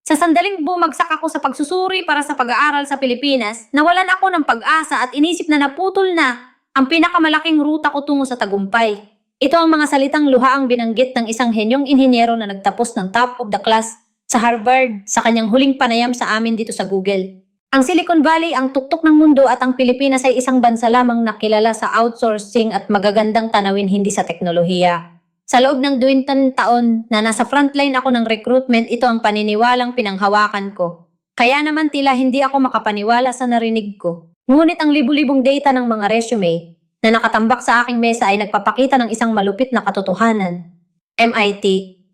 Sa sandaling bumagsak ako sa pagsusuri para sa pag-aaral sa Pilipinas, nawalan ako ng pag-asa at inisip na naputol na ang pinakamalaking ruta ko tungo sa tagumpay. Ito ang mga salitang luhaang binanggit ng isang henyong inhinyero na nagtapos ng top of the class sa Harvard sa kanyang huling panayam sa amin dito sa Google. Ang Silicon Valley ang tuktok ng mundo at ang Pilipinas ay isang bansa lamang na kilala sa outsourcing at magagandang tanawin hindi sa teknolohiya. Sa loob ng 20 taon na nasa frontline ako ng recruitment, ito ang paniniwalang pinanghawakan ko. Kaya naman tila hindi ako makapaniwala sa narinig ko. Ngunit ang libu-libong data ng mga resume na nakatambak sa aking mesa ay nagpapakita ng isang malupit na katotohanan. MIT,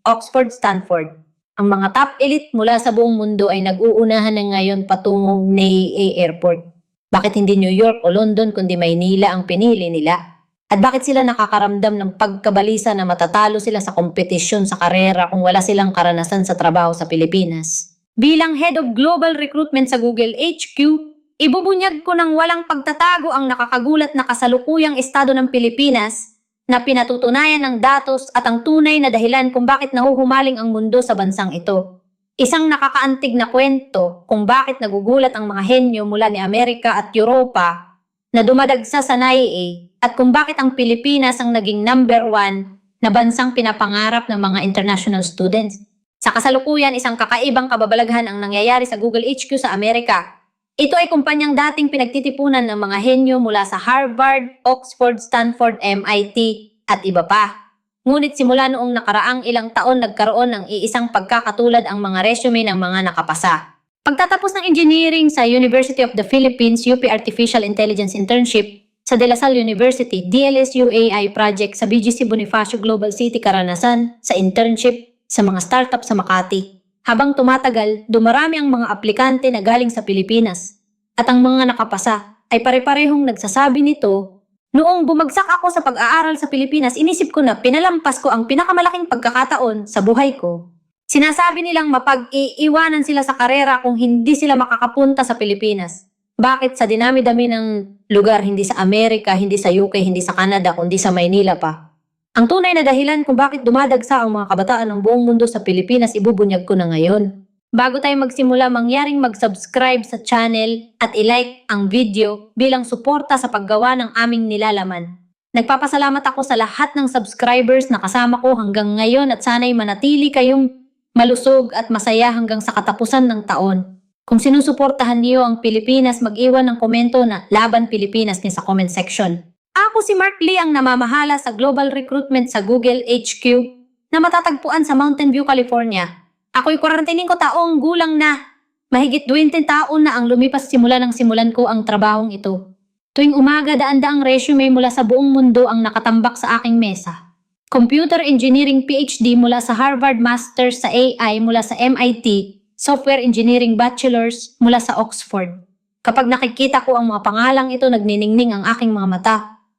Oxford, Stanford. Ang mga top elite mula sa buong mundo ay nag-uunahan na ngayon patungong NAA Airport. Bakit hindi New York o London kundi Maynila ang pinili nila? At bakit sila nakakaramdam ng pagkabalisa na matatalo sila sa kompetisyon sa karera kung wala silang karanasan sa trabaho sa Pilipinas? Bilang Head of Global Recruitment sa Google HQ, ibubunyag ko ng walang pagtatago ang nakakagulat na kasalukuyang estado ng Pilipinas na pinatutunayan ng datos at ang tunay na dahilan kung bakit nahuhumaling ang mundo sa bansang ito. Isang nakakaantig na kwento kung bakit nagugulat ang mga henyo mula ni Amerika at Europa na dumadagsa sa NAIA at kung bakit ang Pilipinas ang naging number 1 na bansang pinapangarap ng mga international students. Sa kasalukuyan, isang kakaibang kababalaghan ang nangyayari sa Google HQ sa Amerika. Ito ay kumpanyang dating pinagtitipunan ng mga henyo mula sa Harvard, Oxford, Stanford, MIT at iba pa. Ngunit simula noong nakaraang ilang taon nagkaroon ng iisang pagkakatulad ang mga resume ng mga nakapasa. Pagtatapos ng engineering sa University of the Philippines, UP Artificial Intelligence Internship, sa De La Salle University, DLSU AI Project sa BGC Bonifacio Global City Karanasan, sa internship sa mga startup sa Makati. Habang tumatagal, dumarami ang mga aplikante na galing sa Pilipinas. At ang mga nakapasa ay pare-parehong nagsasabi nito, noong bumagsak ako sa pag-aaral sa Pilipinas, inisip ko na pinalampas ko ang pinakamalaking pagkakataon sa buhay ko. Sinasabi nilang mapag-iiwanan sila sa karera kung hindi sila makakapunta sa Pilipinas. Bakit sa dinami-dami ng lugar, hindi sa Amerika, hindi sa UK, hindi sa Canada, kundi sa Maynila pa? Ang tunay na dahilan kung bakit dumadagsa ang mga kabataan ng buong mundo sa Pilipinas, ibubunyag ko na ngayon. Bago tayo magsimula, mangyaring mag-subscribe sa channel at i-like ang video bilang suporta sa paggawa ng aming nilalaman. Nagpapasalamat ako sa lahat ng subscribers na kasama ko hanggang ngayon at sana'y manatili kayong malusog at masaya hanggang sa katapusan ng taon. Kung sinusuportahan niyo ang Pilipinas, mag-iwan ng komento na Laban Pilipinas niya sa comment section. Ako si Mark Lee ang namamahala sa Global Recruitment sa Google HQ na matatagpuan sa Mountain View, California. Ako'y 45 taong gulang na. Mahigit 20 taon na ang lumipas simula nang simulan ko ang trabahong ito. Tuwing umaga, daan-daang resume mula sa buong mundo ang nakatambak sa aking mesa. Computer Engineering PhD mula sa Harvard, Masters sa AI mula sa MIT, Software Engineering Bachelors mula sa Oxford. Kapag nakikita ko ang mga pangalang ito, nagniningning ang aking mga mata.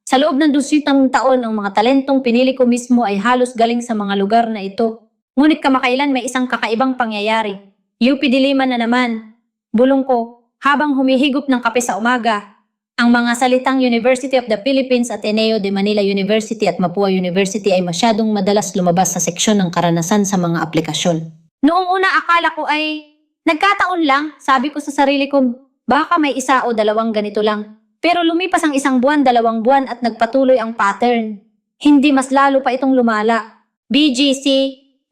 Sa loob ng 20 taon, ang mga talentong pinili ko mismo ay halos galing sa mga lugar na ito. Ngunit kamakailan may isang kakaibang pangyayari. UP Diliman na naman. Bulong ko, habang humihigop ng kape sa umaga. Ang mga salitang University of the Philippines, Ateneo de Manila University at Mapua University ay masyadong madalas lumabas sa seksyon ng karanasan sa mga aplikasyon. Noong una akala ko ay nagkataon lang, sabi ko sa sarili ko, baka may isa o dalawang ganito lang. Pero lumipas ang 1 buwan, 2 buwan at nagpatuloy ang pattern. Hindi mas lalo pa itong lumala. BGC,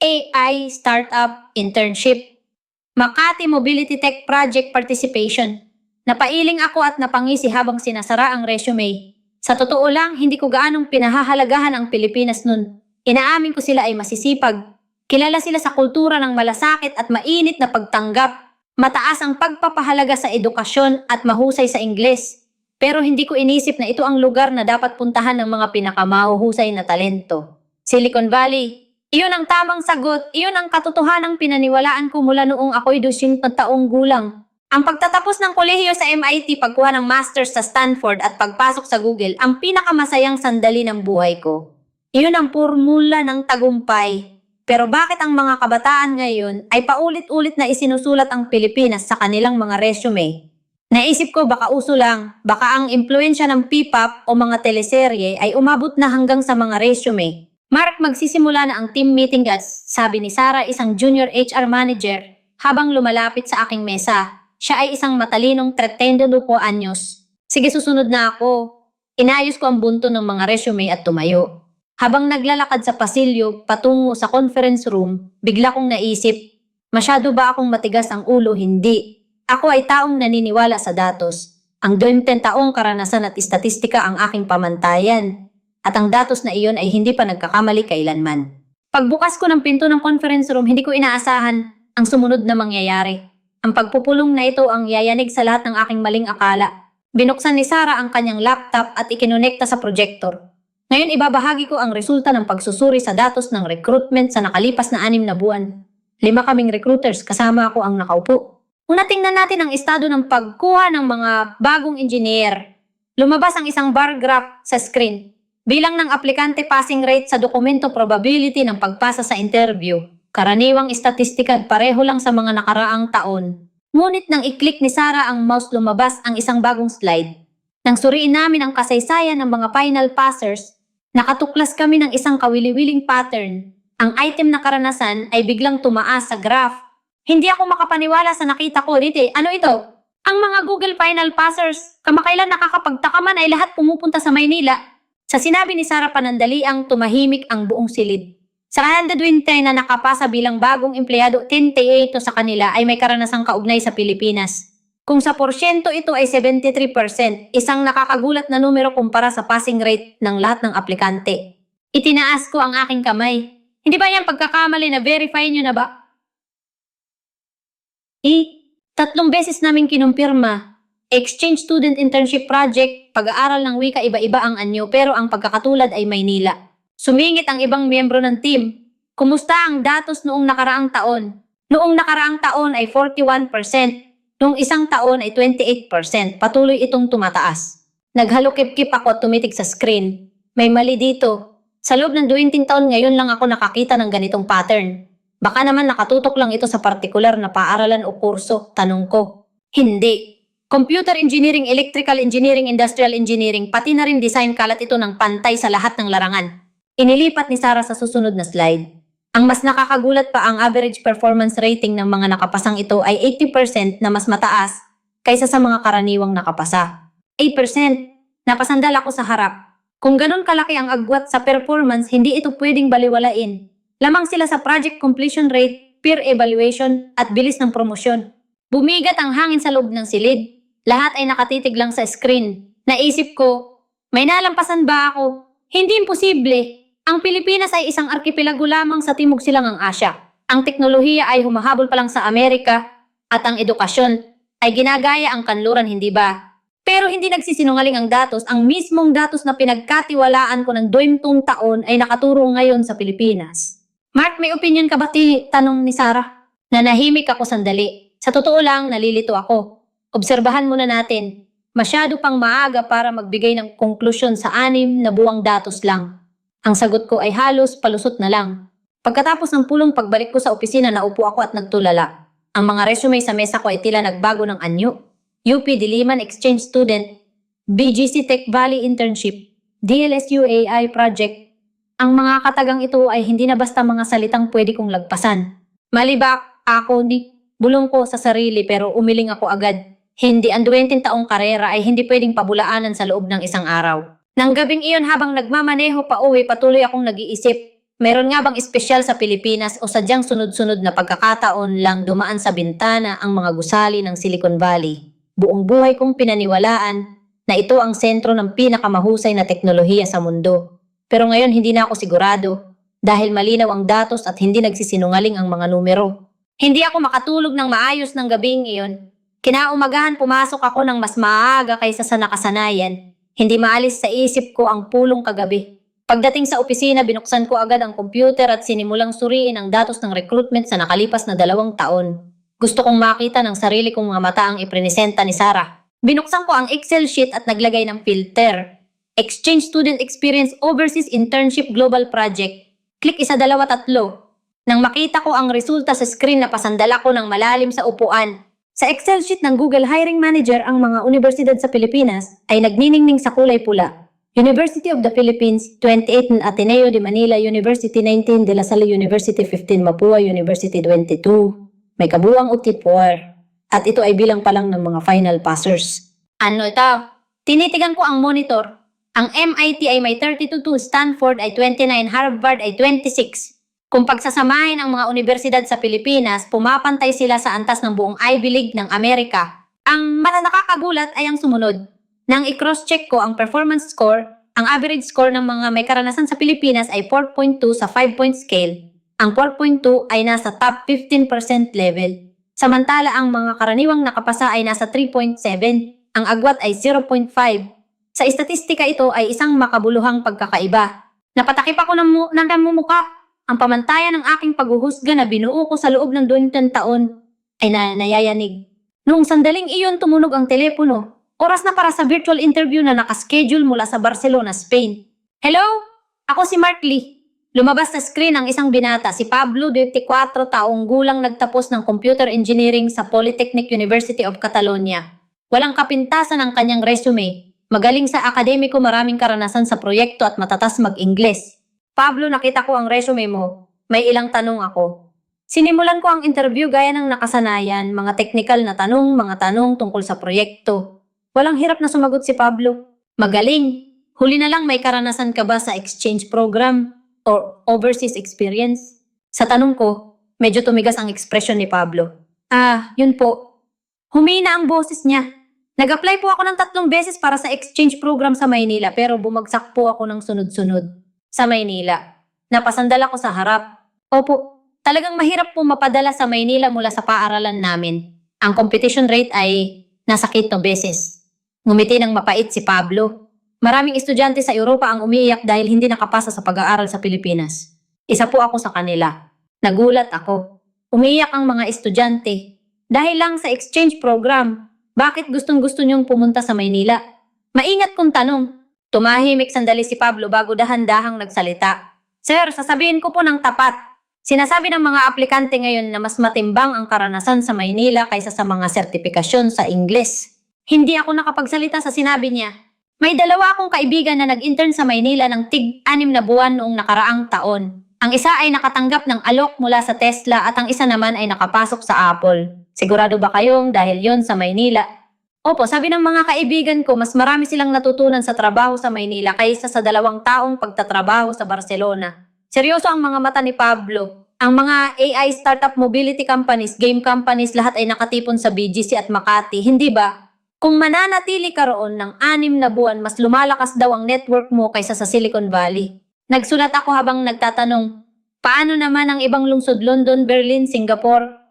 AI Startup Internship, Makati Mobility Tech Project Participation. Napailing ako at napangisi habang sinasara ang resume. Sa totoo lang, hindi ko gaanong pinahahalagahan ang Pilipinas nun. Inaamin ko sila ay masisipag. Kilala sila sa kultura ng malasakit at mainit na pagtanggap. Mataas ang pagpapahalaga sa edukasyon at mahusay sa Ingles. Pero hindi ko inisip na ito ang lugar na dapat puntahan ng mga pinakamahuhusay na talento. Silicon Valley. Iyon ang tamang sagot. Iyon ang katotohanang pinaniwalaan ko mula noong ako'y 20 taong gulang. Ang pagtatapos ng kolehiyo sa MIT, pagkuha ng master's sa Stanford at pagpasok sa Google, ang pinakamasayang sandali ng buhay ko. Iyon ang formula ng tagumpay. Pero bakit ang mga kabataan ngayon ay paulit-ulit na isinusulat ang Pilipinas sa kanilang mga resume? Naisip ko baka uso lang, baka ang impluensya ng P-pop o mga teleserye ay umabot na hanggang sa mga resume. Mark, magsisimula na ang team meeting guys, sabi ni Sarah, isang junior HR manager. habang lumalapit sa aking mesa. Siya ay isang matalinong 32 anyos. Sige, susunod na ako. Inayos ko ang bunto ng mga resume at tumayo. Habang naglalakad sa pasilyo patungo sa conference room, bigla kong naisip, masyado ba akong matigas ang ulo? Hindi. Ako ay taong naniniwala sa datos. Ang 20 taong karanasan at istatistika ang aking pamantayan. At ang datos na iyon ay hindi pa nagkakamali kailanman. Pagbukas ko ng pinto ng conference room, hindi ko inaasahan ang sumunod na mangyayari. Ang pagpupulong na ito ang yayanig sa lahat ng aking maling akala. Binuksan ni Sarah ang kanyang laptop at ikinonekta sa projector. Ngayon ibabahagi ko ang resulta ng pagsusuri sa datos ng recruitment sa nakalipas na 6 na buwan. 5 kaming recruiters kasama ako ang nakaupo. Una tingnan natin ang estado ng pagkuha ng mga bagong engineer. Lumabas ang isang bar graph sa screen. Bilang ng aplikante passing rate sa dokumento probability ng pagpasa sa interview. Karaniwang istatistika pareho lang sa mga nakaraang taon. Ngunit nang i-click ni Sarah ang mouse lumabas ang isang bagong slide. Nang suriin namin ang kasaysayan ng mga final passers, nakatuklas kami ng isang kawili-wiling pattern. Ang item na karanasan ay biglang tumaas sa graph. Hindi ako makapaniwala sa nakita ko. Ano ito? Ang mga Google final passers, kamakailan nakakapagtaka man ay lahat pumupunta sa Maynila. Sa sinabi ni Sarah panandaliang tumahimik ang buong silid. Sa 120 na nakapasa bilang bagong empleyado, 10 sa kanila ay may karanasang kaugnay sa Pilipinas. Kung sa porsyento ito ay 73%, isang nakakagulat na numero kumpara sa passing rate ng lahat ng aplikante. Itinaas ko ang aking kamay. Hindi ba yan pagkakamali na verify nyo na ba? 3 beses namin kinumpirma. Exchange Student Internship Project, pag-aaral ng wika iba-iba ang anyo pero ang pagkakatulad ay Maynila. Sumingit ang ibang miyembro ng team. Kumusta ang datos noong nakaraang taon? Noong nakaraang taon ay 41%. Noong isang taon ay 28%. Patuloy itong tumataas. Naghalukip-kip ako at tumitig sa screen. May mali dito. Sa loob ng 20 taon ngayon lang ako nakakita ng ganitong pattern. Baka naman nakatutok lang ito sa partikular na paaralan o kurso. Tanong ko. Hindi. Computer engineering, electrical engineering, industrial engineering, pati na rin design kalat ito ng pantay sa lahat ng larangan. Inilipat ni Sarah sa susunod na slide. Ang mas nakakagulat pa ang average performance rating ng mga nakapasang ito ay 80% na mas mataas kaysa sa mga karaniwang nakapasa. 8%. Napasandal ako sa harap. Kung ganun kalaki ang agwat sa performance, hindi ito pwedeng baliwalain. Lamang sila sa project completion rate, peer evaluation at bilis ng promosyon. Bumigat ang hangin sa loob ng silid. Lahat ay nakatitig lang sa screen. Naisip ko, may nalampasan ba ako? Hindi imposible. Ang Pilipinas ay isang arkipelago lamang sa timog silangang Asya. Ang teknolohiya ay humahabol pa lang sa Amerika at ang edukasyon ay ginagaya ang kanluran, hindi ba? Pero hindi nagsisinungaling ang datos. Ang mismong datos na pinagkatiwalaan ko ng 20 taon ay nakaturo ngayon sa Pilipinas. Mark, may opinion ka ba? Tanong ni Sarah. Nanahimik ako sandali. Sa totoo lang, nalilito ako. Obserbahan muna natin. Masyado pang maaga para magbigay ng konklusyon sa 6 na buwang datos lang. Ang sagot ko ay halos palusot na lang. Pagkatapos ng pulong pagbalik ko sa opisina, naupo ako at nagtulala. Ang mga resume sa mesa ko ay tila nagbago ng anyo. UP Diliman Exchange Student, BGC Tech Valley Internship, DLSU AI Project. Ang mga katagang ito ay hindi na basta mga salitang pwede kong lagpasan. Malibak ako bulong ko sa sarili pero umiling ako agad. Hindi, ang 20 taong karera ay hindi pwedeng pabulaanan sa loob ng isang araw. Nang gabing iyon habang nagmamaneho pa uwi, patuloy akong nag-iisip. Meron nga bang espesyal sa Pilipinas o sadyang sunod-sunod na pagkakataon lang dumaan sa bintana ang mga gusali ng Silicon Valley? Buong buhay kong pinaniwalaan na ito ang sentro ng pinakamahusay na teknolohiya sa mundo. Pero ngayon hindi na ako sigurado dahil malinaw ang datos at hindi nagsisinungaling ang mga numero. Hindi ako makatulog ng maayos ng gabing iyon. Kinaumagahan pumasok ako ng mas maaga kaysa sa nakasanayan. Hindi maalis sa isip ko ang pulong kagabi. Pagdating sa opisina, binuksan ko agad ang computer at sinimulang suriin ang datos ng recruitment sa nakalipas na 2 taon. Gusto kong makita ng sarili kong mga mata ang ipresenta ni Sarah. Binuksan ko ang Excel sheet at naglagay ng filter. Exchange Student Experience Overseas Internship Global Project. Click 1, 2, 3. Nang makita ko ang resulta sa screen, napasandal ako ng malalim sa upuan. Sa Excel sheet ng Google Hiring Manager, ang mga universidad sa Pilipinas ay nagniningning sa kulay pula. University of the Philippines, 28 Ateneo de Manila University, 19 De La Salle University, 15 Mapua University, 22 may kabuuang UTIP-4. At ito ay bilang pa lang ng mga final passers. Ano ito? Tinitigan ko ang monitor. Ang MIT ay may 32, Stanford ay 29, Harvard ay 26. Kung pagsasamahin ang mga universidad sa Pilipinas, pumapantay sila sa antas ng buong Ivy League ng Amerika. Ang nakakagulat ay ang sumunod. Nang i-cross-check ko ang performance score, ang average score ng mga may karanasan sa Pilipinas ay 4.2 sa 5-point scale. Ang 4.2 ay nasa top 15% level. Samantala ang mga karaniwang nakapasa ay nasa 3.7, ang agwat ay 0.5. Sa estatistika ito ay isang makabuluhang pagkakaiba. Napatakip ako ng namumuka. Ang pamantayan ng aking paghuhusga na binuo ko sa loob ng 20 taon ay nayayanig. Noong sandaling iyon tumunog ang telepono. Oras na para sa virtual interview na nakaschedule mula sa Barcelona, Spain. Hello? Ako si Mark Lee. Lumabas sa screen ang isang binata, si Pablo, 24 taong gulang nagtapos ng computer engineering sa Polytechnic University of Catalonia. Walang kapintasan ang kanyang resume. Magaling sa akademiko, maraming karanasan sa proyekto at matatas mag-Ingles. Pablo, nakita ko ang resume mo. May ilang tanong ako. Sinimulan ko ang interview gaya ng nakasanayan, mga technical na tanong, mga tanong tungkol sa proyekto. Walang hirap na sumagot si Pablo. Magaling. Huli na lang, may karanasan ka ba sa exchange program or overseas experience? Sa tanong ko, medyo tumigas ang ekspresyon ni Pablo. Yun po. Humina ang boses niya. Nag-apply po ako ng 3 beses para sa exchange program sa Maynila pero bumagsak po ako ng sunod-sunod. Sa Maynila. Napasandal ako sa harap. Opo, talagang mahirap po mapadala sa Maynila mula sa paaralan namin. Ang competition rate ay nasa 7 beses. Ngumiti ng mapait si Pablo. Maraming estudyante sa Europa ang umiiyak dahil hindi nakapasa sa pag-aaral sa Pilipinas. Isa po ako sa kanila. Nagulat ako. Umiiyak ang mga estudyante. Dahil lang sa exchange program, bakit gustong-gusto niyong pumunta sa Maynila? Maingat kong tanong. Tumahimik sandali si Pablo bago dahan-dahang nagsalita. Sir, sasabihin ko po ng tapat. Sinasabi ng mga aplikante ngayon na mas matimbang ang karanasan sa Maynila kaysa sa mga sertipikasyon sa Ingles. Hindi ako nakapagsalita sa sinabi niya. May 2 akong kaibigan na nag-intern sa Maynila ng tig-6 na buwan noong nakaraang taon. Ang isa ay nakatanggap ng alok mula sa Tesla at ang isa naman ay nakapasok sa Apple. Sigurado ba kayong dahil yon sa Maynila? Opo, sabi ng mga kaibigan ko, mas marami silang natutunan sa trabaho sa Maynila kaysa sa 2 taong pagtatrabaho sa Barcelona. Seryoso ang mga mata ni Pablo. Ang mga AI startup mobility companies, game companies, lahat ay nakatipon sa BGC at Makati, hindi ba? Kung mananatili ka roon ng 6 na buwan, mas lumalakas daw ang network mo kaysa sa Silicon Valley. Nagsulat ako habang nagtatanong, paano naman ang ibang lungsod, London, Berlin, Singapore?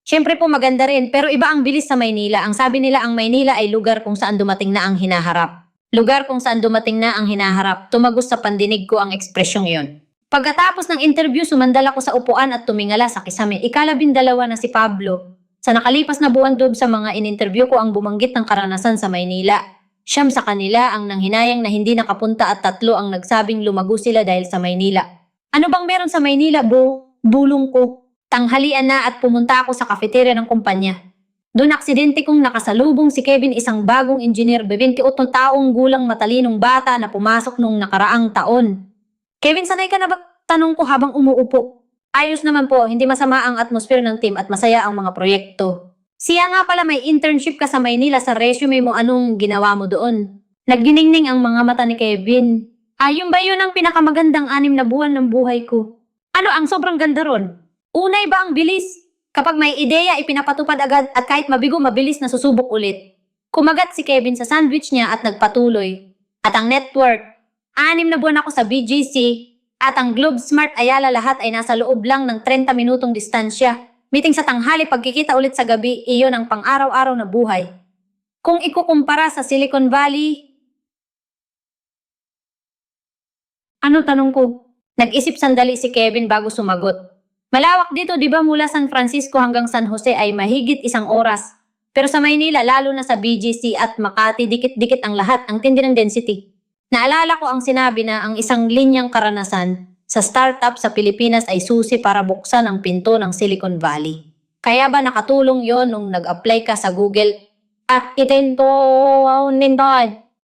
Siyempre po maganda rin, pero iba ang bilis sa Maynila. Ang sabi nila, ang Maynila ay lugar kung saan dumating na ang hinaharap. Lugar kung saan dumating na ang hinaharap. Tumagos sa pandinig ko ang ekspresyong iyon. Pagkatapos ng interview, sumandal ako sa upuan at tumingala sa kisame. Ika-12 na si Pablo. Sa nakalipas na buwan doon sa mga in-interview ko ang bumanggit ng karanasan sa Maynila. 9 sa kanila ang nanghinayang na hindi nakapunta at 3 ang nagsabing lumago sila dahil sa Maynila. Ano bang meron sa Maynila, bulong ko. Tanghalian na at pumunta ako sa kafeterya ng kumpanya. Doon aksidente kong nakasalubong si Kevin, isang bagong engineer, 28 taong gulang, matalinong bata na pumasok nung nakaraang taon. Kevin, sanay ka na ba? Tanong ko habang umuupo. Ayos naman po, hindi masama ang atmosphere ng team at masaya ang mga proyekto. Siya nga pala, may internship ka sa Maynila, sa resume mo, anong ginawa mo doon? Nagginingning ang mga mata ni Kevin. Ayun ba yun ang pinakamagandang 6 na buwan ng buhay ko? Ano ang sobrang ganda ron? Unay ba ang bilis? Kapag may ideya, ipinapatupad agad at kahit mabigo, mabilis na susubok ulit. Kumagat si Kevin sa sandwich niya at nagpatuloy. At ang network, 6 na buwan ako sa BGC, at ang Globe Smart Ayala, lahat ay nasa loob lang ng 30 minutong distansya. Meeting sa tanghali, pagkikita ulit sa gabi, iyon ang pang-araw-araw na buhay. Kung ikukumpara sa Silicon Valley, ano, tanong ko? Nag-isip sandali si Kevin bago sumagot. Malawak dito, di ba, mula San Francisco hanggang San Jose ay mahigit 1 oras. Pero sa Maynila, lalo na sa BGC at Makati, dikit-dikit ang lahat, ang tindi ng density. Naalala ko ang sinabi na ang isang linyang karanasan sa startup sa Pilipinas ay susi para buksan ang pinto ng Silicon Valley. Kaya ba nakatulong yon nung nag-apply ka sa Google? At itento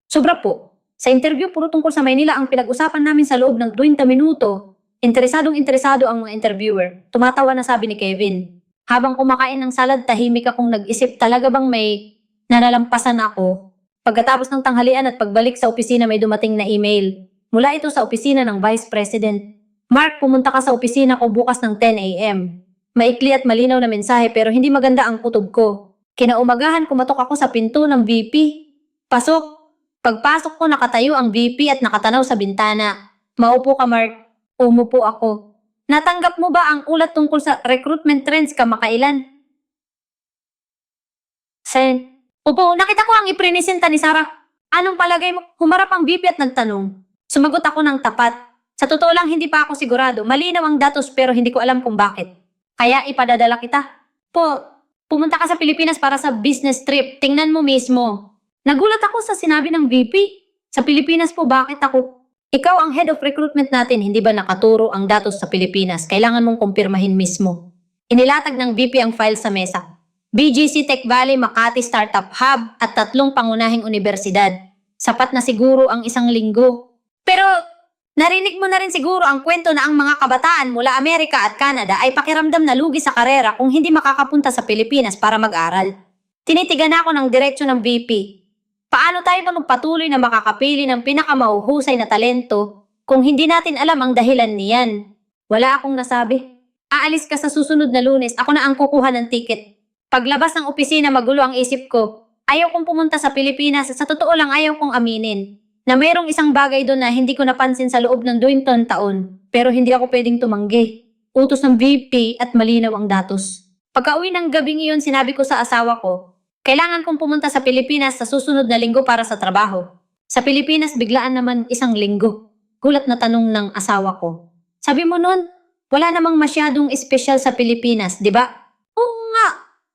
Sobra po. Sa interview, puro tungkol sa Maynila ang pinag-usapan namin sa loob ng 20 minuto. Interesado ang mga interviewer. Tumatawa na sabi ni Kevin. Habang kumakain ng salad, tahimik akong nag-isip, talaga bang may nalalampasan ako? Pagkatapos ng tanghalian at pagbalik sa opisina, may dumating na email. Mula ito sa opisina ng Vice President. Mark, pumunta ka sa opisina ko bukas ng 10 a.m. Maikli at malinaw na mensahe pero hindi maganda ang kutob ko. Kinaumagahan, kumatok ako sa pinto ng VP. Pasok. Pagpasok ko, nakatayo ang VP at nakatanaw sa bintana. Maupo ka, Mark. Umupo ako. Natanggap mo ba ang ulat tungkol sa recruitment trends kamakailan? Sen. Opo, nakita ko ang iprinisenta ni Sarah. Anong palagay mo? Humarap ang VP at nagtanong. Sumagot ako ng tapat. Sa totoo lang, hindi pa ako sigurado. Malinaw ang datos pero hindi ko alam kung bakit. Kaya ipadadala kita. Po, pumunta ka sa Pilipinas para sa business trip. Tingnan mo mismo. Nagulat ako sa sinabi ng VP. Sa Pilipinas po, bakit ako? Ikaw ang head of recruitment natin, hindi ba nakaturo ang datos sa Pilipinas? Kailangan mong kumpirmahin mismo. Inilatag ng VP ang file sa mesa. BGC Tech Valley Makati Startup Hub at 3 pangunahing universidad. Sapat na siguro ang 1 linggo. Pero narinig mo na rin siguro ang kwento na ang mga kabataan mula Amerika at Canada ay pakiramdam na lugi sa karera kung hindi makakapunta sa Pilipinas para mag-aral. Tinitigan ako ng diretsyo ng VP. Paano tayo magpatuloy na makakapili ng pinakamauhusay na talento kung hindi natin alam ang dahilan niyan? Wala akong nasabi. Aalis ka sa susunod na Lunes, ako na ang kukuha ng ticket. Paglabas ng opisina, magulo ang isip ko. Ayaw kong pumunta sa Pilipinas, sa totoo lang ayaw kong aminin. Na mayroong isang bagay doon na hindi ko napansin sa loob ng 20 taon, pero hindi ako pwedeng tumanggi. Utos ng VP at malinaw ang datos. Pagka-uwi ng gabing iyon, sinabi ko sa asawa ko, kailangan kong pumunta sa Pilipinas sa susunod na linggo para sa trabaho. Sa Pilipinas, biglaan naman 1 linggo. Gulat na tanong ng asawa ko. Sabi mo nun, wala namang masyadong espesyal sa Pilipinas, di ba? Oo nga.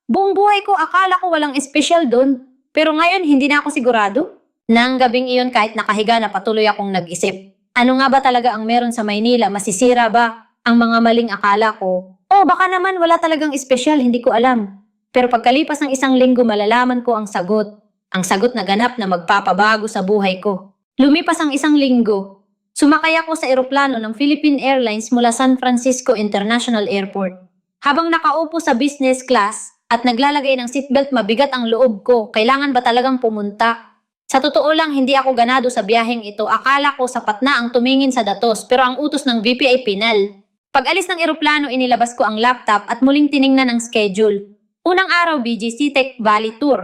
Buong buhay ko, akala ko walang espesyal doon. Pero ngayon, hindi na ako sigurado. Nang gabing iyon, kahit nakahiga na patuloy akong nag-isip. Ano nga ba talaga ang meron sa Maynila? Masisira ba ang mga maling akala ko? O baka naman wala talagang espesyal, hindi ko alam. Pero pagkalipas ng 1 linggo, malalaman ko ang sagot. Ang sagot na ganap na magpapabago sa buhay ko. Lumipas ang 1 linggo. Sumakay ako sa eroplano ng Philippine Airlines mula San Francisco International Airport. Habang nakaupo sa business class at naglalagay ng seatbelt, mabigat ang loob ko. Kailangan ba talagang pumunta? Sa totoo lang, hindi ako ganado sa biyaheng ito. Akala ko sapat na ang tumingin sa datos, pero ang utos ng VP ay pinal. Pag alis ng eroplano, inilabas ko ang laptop at muling tiningnan ang schedule. Unang araw, BGC Tech Valley Tour.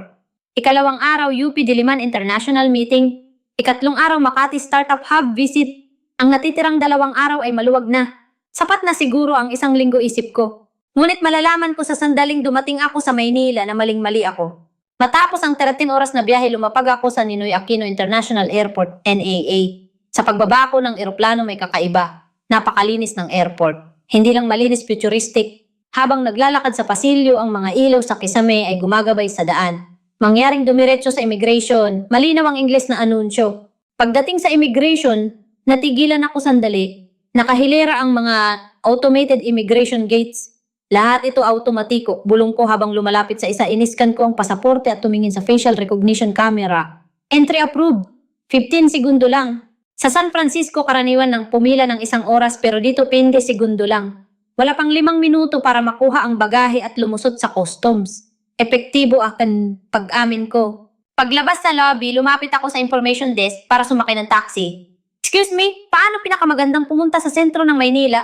Ikalawang araw, UP Diliman International Meeting. Ikatlong araw, Makati Startup Hub Visit. Ang natitirang 2 araw ay maluwag na. Sapat na siguro ang 1 linggo, isip ko. Ngunit malalaman ko sa sandaling dumating ako sa Maynila na maling-mali ako. Matapos ang 13 oras na biyahe, lumapag ako sa Ninoy Aquino International Airport, NAA. Sa pagbaba ko ng eroplano, may kakaiba. Napakalinis ng airport. Hindi lang malinis, futuristic. Habang naglalakad sa pasilyo, ang mga ilaw sa kisame ay gumagabay sa daan. Mangyaring dumiretso sa immigration, malinaw ang Ingles na anunsyo. Pagdating sa immigration, natigilan ako sandali. Nakahilera ang mga automated immigration gates. Lahat ito automatiko. Bulong ko habang lumalapit sa isa, iniskan ko ang pasaporte at tumingin sa facial recognition camera. Entry approved. 15 segundo lang. Sa San Francisco, karaniwan ng pumila ng 1 oras pero dito 20 segundo lang. Wala pang 5 minuto para makuha ang bagahe at lumusot sa customs. Epektibo ang pag-amin ko. Paglabas sa lobby, lumapit ako sa information desk para sumakay ng taxi. Excuse me, paano pinakamagandang pumunta sa sentro ng Maynila?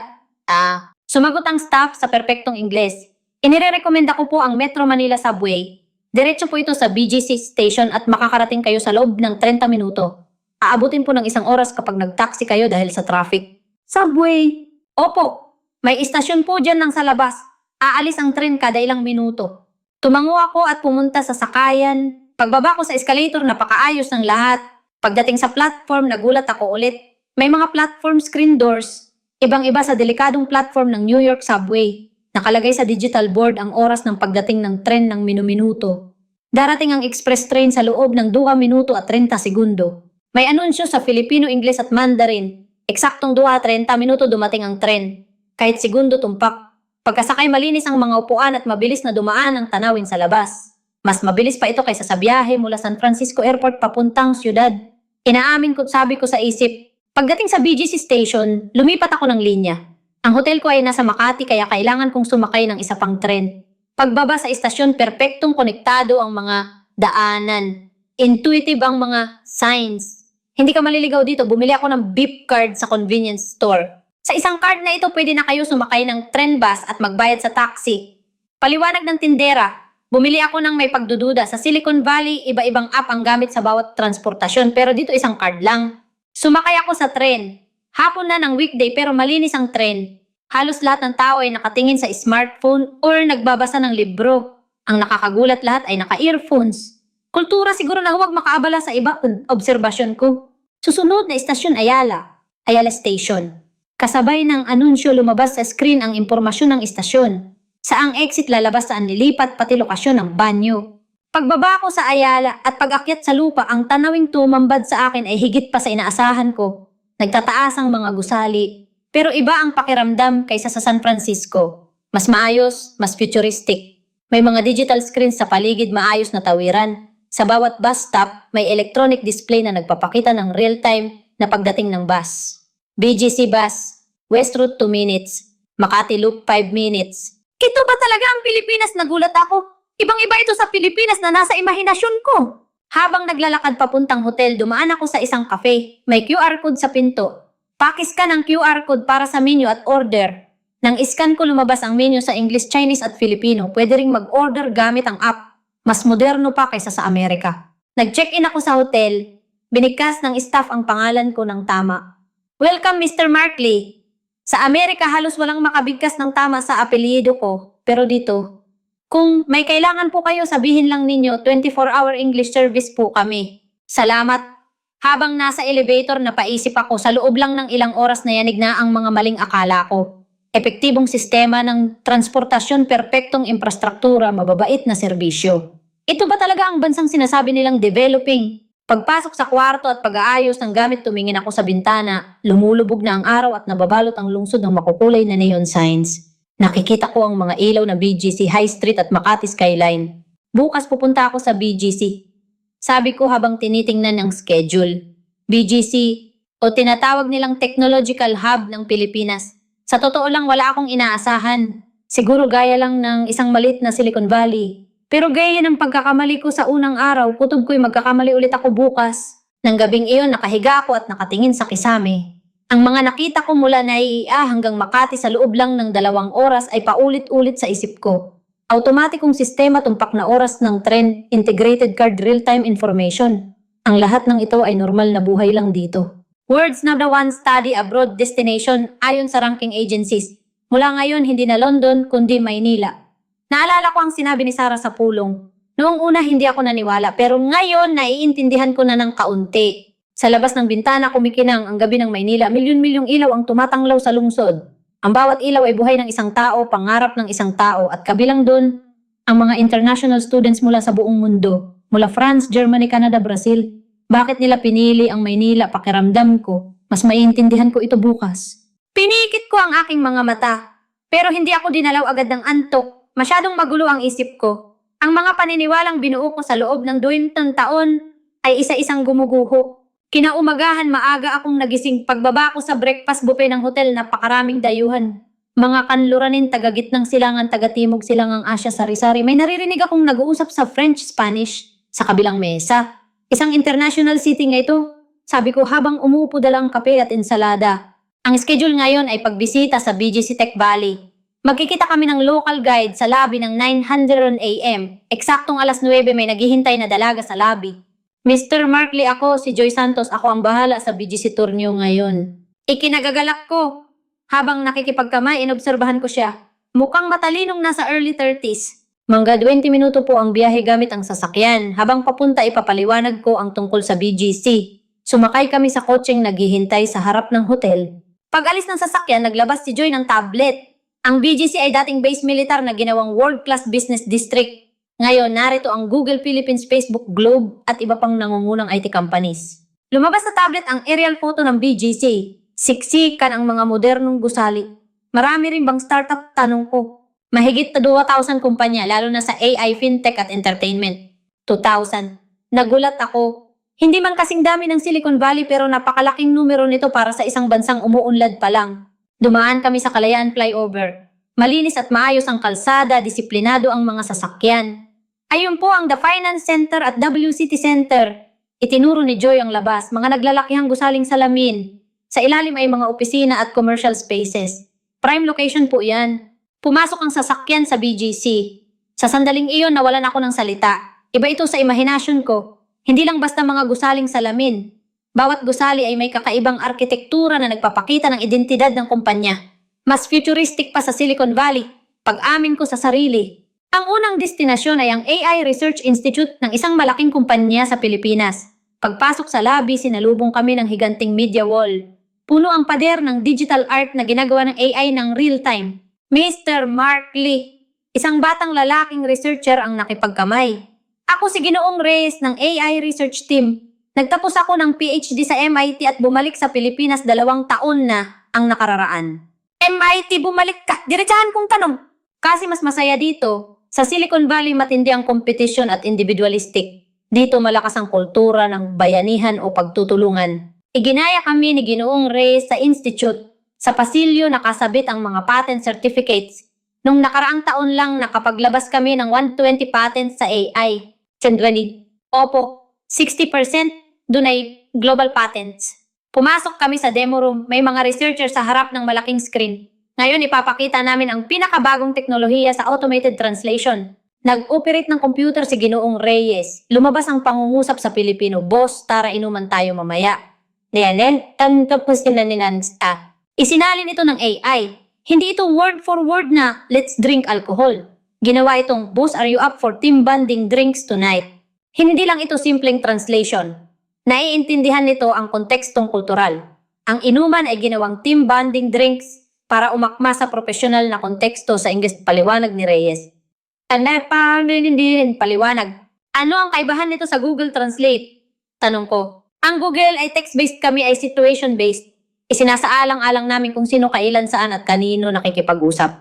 Sumagot ang staff sa perpektong Ingles. Inirerekomenda ko po ang Metro Manila Subway. Diretso po ito sa BGC Station at makakarating kayo sa loob ng 30 minuto. Aabutin po ng 1 oras kapag nag-taxi kayo dahil sa traffic. Subway? Opo. May istasyon po dyan ng sa labas. Aalis ang tren kada ilang minuto. Tumango ako at pumunta sa sakayan. Pagbaba ko sa escalator, napakaayos ng lahat. Pagdating sa platform, nagulat ako ulit. May mga platform screen doors. Ibang-iba sa delikadong platform ng New York Subway. Nakalagay sa digital board ang oras ng pagdating ng tren ng minu-minuto. Darating ang express train sa loob ng 2 minuto at 30 segundo. May anunsyo sa Filipino, Ingles at Mandarin. Eksaktong 2:30 minuto dumating ang tren. Kahit segundo tumpak. Pagkasakay, malinis ang mga upuan at mabilis na dumaan ang tanawin sa labas. Mas mabilis pa ito kaysa sa biyahe mula San Francisco Airport papuntang siyudad. Inaamin ko, sabi ko sa isip. Pagdating sa BGC Station, lumipat ako ng linya. Ang hotel ko ay nasa Makati kaya kailangan kong sumakay ng isa pang tren. Pagbaba sa istasyon, perpektong konektado ang mga daanan. Intuitive ang mga signs. Hindi ka maliligaw dito, bumili ako ng beep card sa convenience store. Sa isang card na ito, pwede na kayo sumakay ng tren bus at magbayad sa taxi. Paliwanag ng tindera, bumili ako ng may pagdududa. Sa Silicon Valley, iba-ibang app ang gamit sa bawat transportasyon pero dito isang card lang. Sumakay ako sa tren. Hapon na ng weekday pero malinis ang tren. Halos lahat ng tao ay nakatingin sa smartphone or nagbabasa ng libro. Ang nakakagulat lahat ay naka-earphones. Kultura siguro na huwag makaabala sa iba, obserbasyon ko. Susunod na istasyon Ayala Station. Kasabay ng anunsyo lumabas sa screen ang impormasyon ng istasyon. Saang exit lalabas saan lilipat pati lokasyon ng banyo. Pagbaba ko sa Ayala at pag-akyat sa lupa ang tanawing tumambad sa akin ay higit pa sa inaasahan ko. Nagtataas ang mga gusali. Pero iba ang pakiramdam kaysa sa San Francisco. Mas maayos, mas futuristic. May mga digital screens sa paligid, maayos na tawiran. Sa bawat bus stop, may electronic display na nagpapakita ng real-time na pagdating ng bus. BGC bus, West Route 2 minutes, Makati Loop 5 minutes. Ito ba talaga ang Pilipinas? Nagulat ako. Ibang-iba ito sa Pilipinas na nasa imahinasyon ko. Habang naglalakad papuntang hotel, dumaan ako sa isang cafe. May QR code sa pinto. Pakiscan ang QR code para sa menu at order. Nang iscan ko lumabas ang menu sa English, Chinese at Filipino. Pwede ring mag-order gamit ang app. Mas moderno pa kaysa sa Amerika. Nag-check-in ako sa hotel. Binigkas ng staff ang pangalan ko ng tama. Welcome Mr. Markley. Sa Amerika halos walang makabigkas ng tama sa apelyido ko. Pero dito, kung may kailangan po kayo, sabihin lang ninyo, 24-hour English service po kami. Salamat. Habang nasa elevator, napaisip ako, sa loob lang ng ilang oras na yanig na ang mga maling akala ko. Epektibong sistema ng transportasyon, perpektong infrastruktura, mababait na serbisyo. Ito ba talaga ang bansang sinasabi nilang developing? Pagpasok sa kwarto at pag-aayos ng gamit, tumingin ako sa bintana. Lumulubog na ang araw at nababalot ang lungsod ng makukulay na neon signs. Nakikita ko ang mga ilaw na BGC High Street at Makati Skyline. Bukas pupunta ako sa BGC. Sabi ko habang tinitingnan ang schedule. BGC o tinatawag nilang Technological Hub ng Pilipinas. Sa totoo lang wala akong inaasahan. Siguro gaya lang ng isang malit na Silicon Valley. Pero gaya ng pagkakamali ko sa unang araw, kutob ko'y magkakamali ulit ako bukas. Nang gabing iyon, nakahiga ako at nakatingin sa kisame. Ang mga nakita ko mula Naiia hanggang Makati sa loob lang ng 2 oras ay paulit-ulit sa isip ko. Automatikong sistema tumpak na oras ng tren, integrated card real-time information. Ang lahat ng ito ay normal na buhay lang dito. World's number one study abroad destination ayon sa ranking agencies. Mula ngayon hindi na London kundi Maynila. Naalala ko ang sinabi ni Sarah sa pulong. Noong una hindi ako naniwala pero ngayon naiintindihan ko na ng kaunti. Sa labas ng bintana kumikinang ang gabi ng Maynila, milyon-milyong ilaw ang tumatanglaw sa lungsod. Ang bawat ilaw ay buhay ng isang tao, pangarap ng isang tao at kabilang doon ang mga international students mula sa buong mundo, mula France, Germany, Canada, Brazil. Bakit nila pinili ang Maynila? Pakiramdam ko, mas maiintindihan ko ito bukas. Pinikit ko ang aking mga mata, pero hindi ako dinalaw agad ng antok. Masyadong magulo ang isip ko. Ang mga paniniwalang binuo ko sa loob ng 20 taon ay isa-isang gumuguho. Kinaumagahan maaga akong nagising. Pagbaba ko sa breakfast buffet ng hotel, napakaraming dayuhan. Mga kanluranin, taga-gitnang silangan, taga-timog silangang Asya, sari-sari. May naririnig akong nag-uusap sa French-Spanish sa kabilang mesa. Isang international city nga ito. Sabi ko habang umuupo dalang kape at ensalada. Ang schedule ngayon ay pagbisita sa BGC Tech Valley. Magkikita kami ng local guide sa lobby ng 900 AM. Eksaktong alas 9 may naghihintay na dalaga sa lobby. Mr. Markley ako, si Joy Santos, ako ang bahala sa BGC tour niyo ngayon. Ikinagagalak ko. Habang nakikipagkamay, inobserbahan ko siya. Mukhang matalinong nasa early 30s. Mangga 20 minuto po ang biyahe gamit ang sasakyan. Habang papunta ipapaliwanag ko ang tungkol sa BGC. Sumakay kami sa kotseng naghihintay sa harap ng hotel. Pag alis ng sasakyan, naglabas si Joy ng tablet. Ang BGC ay dating base militar na ginawang world-class business district. Ngayon, narito ang Google Philippines, Facebook, Globe at iba pang nangungunang IT companies. Lumabas sa tablet ang aerial photo ng BGC. Siksikan ang mga modernong gusali. Marami rin bang startup? Tanong ko. Mahigit na 2,000 kumpanya, lalo na sa AI, fintech at entertainment. 2,000. Nagulat ako. Hindi man kasing dami ng Silicon Valley pero napakalaking numero nito para sa isang bansang umuunlad pa lang. Dumaan kami sa Kalayaan Flyover. Malinis at maayos ang kalsada, disiplinado ang mga sasakyan. Ayun po ang The Finance Center at WCT Center. Itinuro ni Joy ang labas, mga naglalakihang gusaling salamin. Sa ilalim ay mga opisina at commercial spaces. Prime location po yan. Pumasok ang sasakyan sa BGC. Sa sandaling iyon nawalan ako ng salita. Iba ito sa imahinasyon ko. Hindi lang basta mga gusaling salamin. Bawat gusali ay may kakaibang arkitektura na nagpapakita ng identidad ng kumpanya. Mas futuristic pa sa Silicon Valley, pag-amin ko sa sarili. Ang unang destinasyon ay ang AI Research Institute ng isang malaking kumpanya sa Pilipinas. Pagpasok sa lobby, sinalubong kami ng higanting media wall. Puno ang pader ng digital art na ginagawa ng AI ng real-time. Mr. Mark Lee, isang batang lalaking researcher ang nakipagkamay. Ako si Ginoong Reyes ng AI Research Team. Nagtapos ako ng PhD sa MIT at bumalik sa Pilipinas 2 taon na ang nakararaan. MIT, bumalik ka. Diretsahan kong tanong. Kasi mas masaya dito. Sa Silicon Valley, matindi ang kompetisyon at individualistic. Dito malakas ang kultura ng bayanihan o pagtutulungan. Iginaya kami ni Ginoong Reyes sa Institute. Sa pasilyo nakasabit ang mga patent certificates. Nung nakaraang taon lang nakapaglabas kami ng 120 patents sa AI. 120. Opo, 60% dun ay global patents. Pumasok kami sa demo room, may mga researcher sa harap ng malaking screen. Ngayon ipapakita namin ang pinakabagong teknolohiya sa automated translation. Nag-operate ng computer si Ginoong Reyes. Lumabas ang pangungusap sa Pilipino, "Boss, tara inuman tayo mamaya." Niyanen, tapos kinanansta. Isinalin ito ng AI. Hindi ito word for word na, "Let's drink alcohol." Ginawa itong, "Boss, are you up for team bonding drinks tonight?" Hindi lang ito simpleng translation. Naiintindihan nito ang kontekstong kultural. Ang inuman ay ginawang team bonding drinks para umakma sa profesional na konteksto sa English, paliwanag ni Reyes. Paliwanag. Ano ang kaibahan nito sa Google Translate? Tanong ko. Ang Google ay text-based, kami ay situation-based. Isinasaalang-alang namin kung sino, kailan, saan at kanino nakikipag-usap.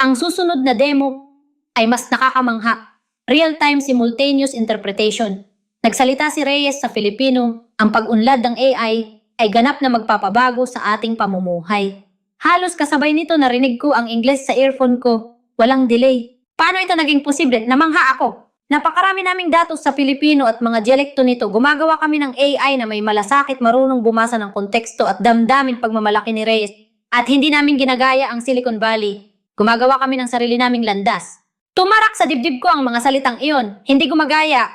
Ang susunod na demo ay mas nakakamangha. Real-time simultaneous interpretation. Nagsalita si Reyes sa Filipino, ang pag-unlad ng AI ay ganap na magpapabago sa ating pamumuhay. Halos kasabay nito narinig ko ang Ingles sa earphone ko, walang delay. Paano ito naging posible? Namangha ako. Napakarami naming datos sa Filipino at mga dialekto nito. Gumagawa kami ng AI na may malasakit, marunong bumasa ng konteksto at damdamin pagmamalaki ni Reyes. At hindi namin ginagaya ang Silicon Valley. Gumagawa kami ng sarili naming landas. Tumarak sa dibdib ko ang mga salitang iyon. Hindi gumagaya.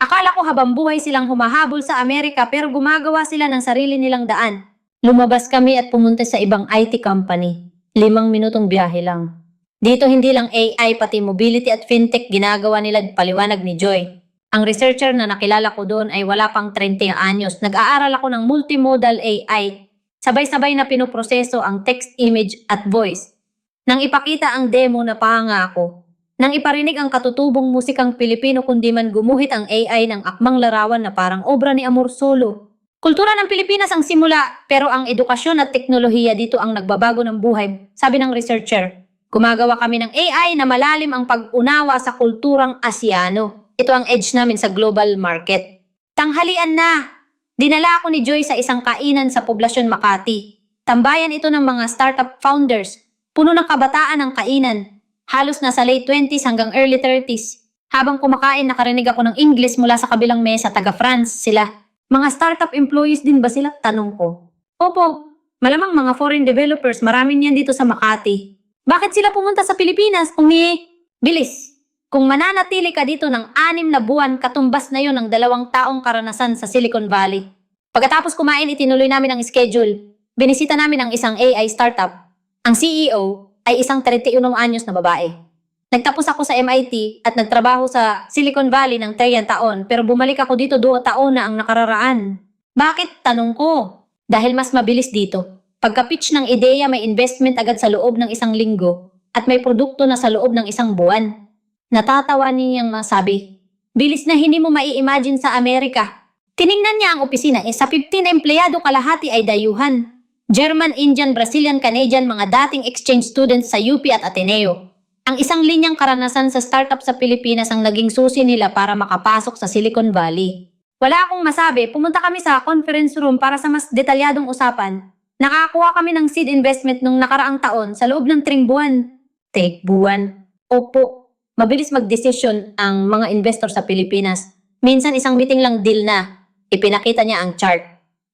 Akala ko habang buhay silang humahabol sa Amerika pero gumagawa sila ng sarili nilang daan. Lumabas kami at pumunta sa ibang IT company. 5 minutong biyahe lang. Dito hindi lang AI pati mobility at fintech ginagawa nila, paliwanag ni Joy. Ang researcher na nakilala ko doon ay wala pang 30 anyos. Nag-aaral ako ng multimodal AI. Sabay-sabay na pinoproseso ang text, image at voice. Nang ipakita ang demo, napahanga ako. Nang iparinig ang katutubong musikang Pilipino, kundi man gumuhit ang AI ng akmang larawan na parang obra ni Amor Solo. Kultura ng Pilipinas ang simula, pero ang edukasyon at teknolohiya dito ang nagbabago ng buhay, sabi ng researcher. Gumagawa kami ng AI na malalim ang pag-unawa sa kulturang Asiano. Ito ang edge namin sa global market. Tanghalian na! Dinala ako ni Joy sa isang kainan sa poblasyon Makati. Tambayan ito ng mga startup founders. Puno ng kabataan ang kainan. Halos nasa late 20s hanggang early 30s. Habang kumakain, nakarinig ako ng English mula sa kabilang mesa, taga-France sila. Mga startup employees din ba sila? Tanong ko. Opo, malamang mga foreign developers, marami niyan dito sa Makati. Bakit sila pumunta sa Pilipinas? Bilis. Kung mananatili ka dito ng 6 na buwan, katumbas na yon ng 2 taong karanasan sa Silicon Valley. Pagkatapos kumain, itinuloy namin ang schedule. Binisita namin ang isang AI startup. Ang CEO ay isang 31 anyos na babae. Nagtapos ako sa MIT at nagtrabaho sa Silicon Valley ng 3 taon pero bumalik ako dito 2 taon na ang nakararaan. Bakit? Tanong ko. Dahil mas mabilis dito. Pagka-pitch ng ideya, may investment agad sa loob ng 1 linggo at may produkto na sa loob ng 1 buwan. Natatawa niyang masabi, bilis na hindi mo mai-imagine sa Amerika. Tiningnan niya ang opisina, sa 15 na empleyado kalahati ay dayuhan. German, Indian, Brazilian, Canadian, mga dating exchange students sa UP at Ateneo. Ang isang linyang karanasan sa startup sa Pilipinas ang naging susi nila para makapasok sa Silicon Valley. Wala akong masabi, pumunta kami sa conference room para sa mas detalyadong usapan. Nakakuha kami ng seed investment nung nakaraang taon sa loob ng 3 buwan. Take buwan. Opo, mabilis magdesisyon ang mga investor sa Pilipinas. Minsan isang meeting lang deal na. Ipinakita niya ang chart.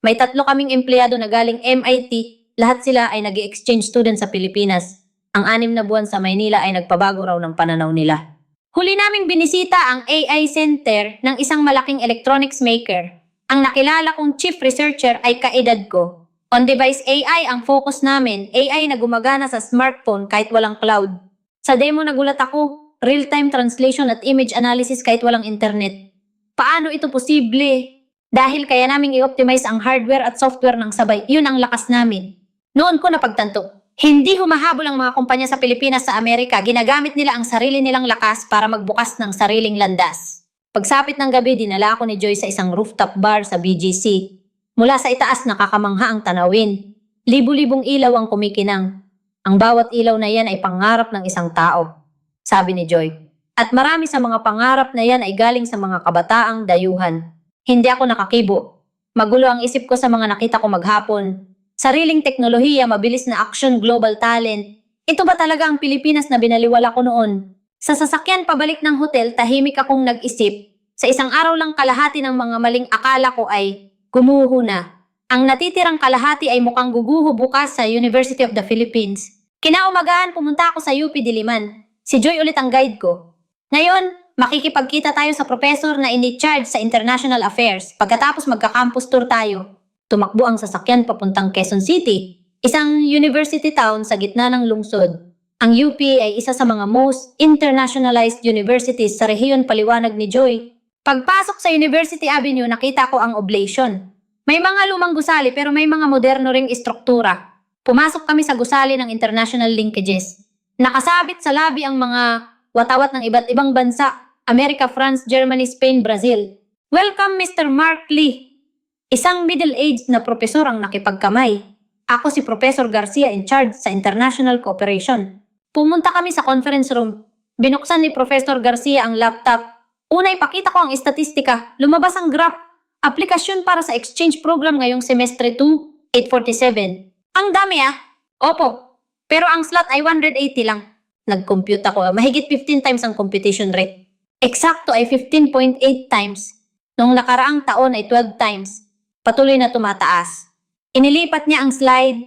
May 3 kaming empleyado na galing MIT, lahat sila ay nag-exchange student sa Pilipinas. Ang 6 na buwan sa Maynila ay nagpabago raw ng pananaw nila. Huli naming binisita ang AI Center ng isang malaking electronics maker. Ang nakilala kong chief researcher ay kaedad ko. On-device AI ang focus namin, AI na gumagana sa smartphone kahit walang cloud. Sa demo nagulat ako, real-time translation at image analysis kahit walang internet. Paano ito posible? Dahil kaya naming i-optimize ang hardware at software ng sabay, yun ang lakas namin. Noon ko napagtanto, hindi humahabol ang mga kumpanya sa Pilipinas sa Amerika, ginagamit nila ang sarili nilang lakas para magbukas ng sariling landas. Pagsapit ng gabi, dinala ako ni Joy sa isang rooftop bar sa BGC. Mula sa itaas nakakamangha ang tanawin. Libu-libong ilaw ang kumikinang. Ang bawat ilaw na yan ay pangarap ng isang tao, sabi ni Joy. At marami sa mga pangarap na yan ay galing sa mga kabataang dayuhan. Hindi ako nakakibo. Magulo ang isip ko sa mga nakita ko maghapon. Sariling teknolohiya, mabilis na action, global talent. Ito ba talaga ang Pilipinas na binaliwala ko noon? Sa sasakyan pabalik ng hotel, tahimik akong nag-isip. Sa isang araw lang kalahati ng mga maling akala ko ay gumuho na. Ang natitirang kalahati ay mukhang guguho bukas sa University of the Philippines. Kinaumagahan pumunta ako sa UP Diliman. Si Joy ulit ang guide ko. Ngayon, makikipagkita tayo sa professor na ini-charge sa International Affairs. Pagkatapos magka-campus tour tayo. Tumakbo ang sasakyan papuntang Quezon City, isang university town sa gitna ng lungsod. Ang UP ay isa sa mga most internationalized universities sa rehiyon, paliwanag ni Joy. Pagpasok sa University Avenue, nakita ko ang oblation. May mga lumang gusali pero may mga moderno ring istruktura. Pumasok kami sa gusali ng international linkages. Nakasabit sa labi ang mga watawat ng iba't ibang bansa, Amerika, France, Germany, Spain, Brazil. Welcome Mr. Mark Lee. Isang middle-aged na propesor ang nakipagkamay. Ako si Professor Garcia in charge sa International Cooperation. Pumunta kami sa conference room. Binuksan ni Professor Garcia ang laptop. Una ipakita ko ang estatistika. Lumabas ang graph. Aplikasyon para sa exchange program ngayong semestre 2, 847. Ang dami ah. Opo. Pero ang slot ay 180 lang. Nag-compute ako. Mahigit 15 times ang competition rate. Eksakto ay 15.8 times. Noong nakaraang taon ay 12 times. Patuloy na tumataas. Inilipat niya ang slide.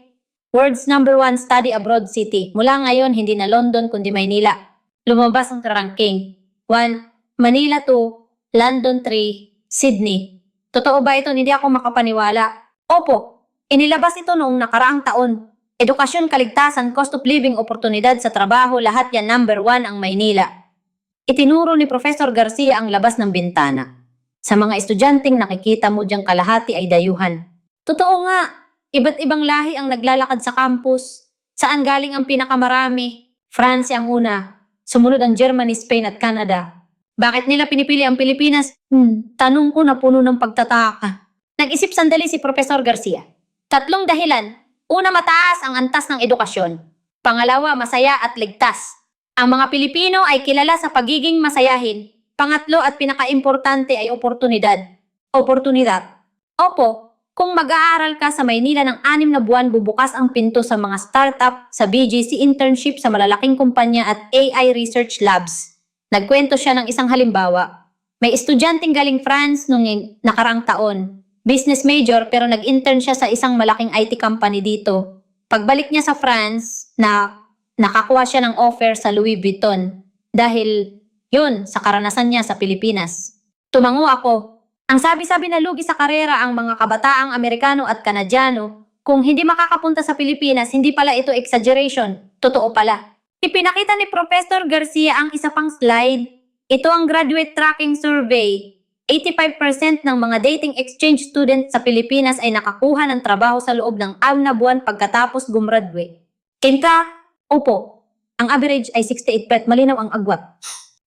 World's number 1 study abroad city. Mula ngayon, hindi na London kundi Maynila. Lumabas ang ranking. 1. Manila 2. London 3. Sydney. Totoo ba ito? Hindi ako makapaniwala. Opo. Inilabas ito noong nakaraang taon. Edukasyon, kaligtasan, cost of living, oportunidad sa trabaho, lahat yan number 1 ang Maynila. Itinuro ni Professor Garcia ang labas ng bintana. Sa mga estudyanteng nakikita mo diyang kalahati ay dayuhan. Totoo nga, iba't ibang lahi ang naglalakad sa campus. Saan galing ang pinakamarami? France ang una. Sumunod ang Germany, Spain at Canada. Bakit nila pinipili ang Pilipinas? Tanong ko na puno ng pagtataka. Nag-isip sandali si Professor Garcia. 3 dahilan. Una, mataas ang antas ng edukasyon. Pangalawa, masaya at ligtas. Ang mga Pilipino ay kilala sa pagiging masayahin. Pangatlo at pinakaimportante ay oportunidad. Oportunidad. Opo, kung mag-aaral ka sa Maynila ng 6 na buwan, bubukas ang pinto sa mga startup, sa BGC internship sa malalaking kumpanya at AI research labs. Nagkwento siya ng isang halimbawa. May estudyanteng galing France noong nakaraang taon. Business major pero nag-intern siya sa isang malaking IT company dito. Pagbalik niya sa France, nakakuha siya ng offer sa Louis Vuitton. Dahil yun, sa karanasan niya sa Pilipinas. Tumango ako. Ang sabi-sabi na lugi sa karera ang mga kabataang Amerikano at Kanadyano. Kung hindi makakapunta sa Pilipinas, hindi pala ito exaggeration. Totoo pala. Ipinakita ni Professor Garcia ang isa pang slide. Ito ang graduate tracking survey. 85% ng mga dating exchange students sa Pilipinas ay nakakuha ng trabaho sa loob ng 6 na buwan pagkatapos gumraduate. Kinta, opo. Ang average ay 68%. Malinaw ang agwat.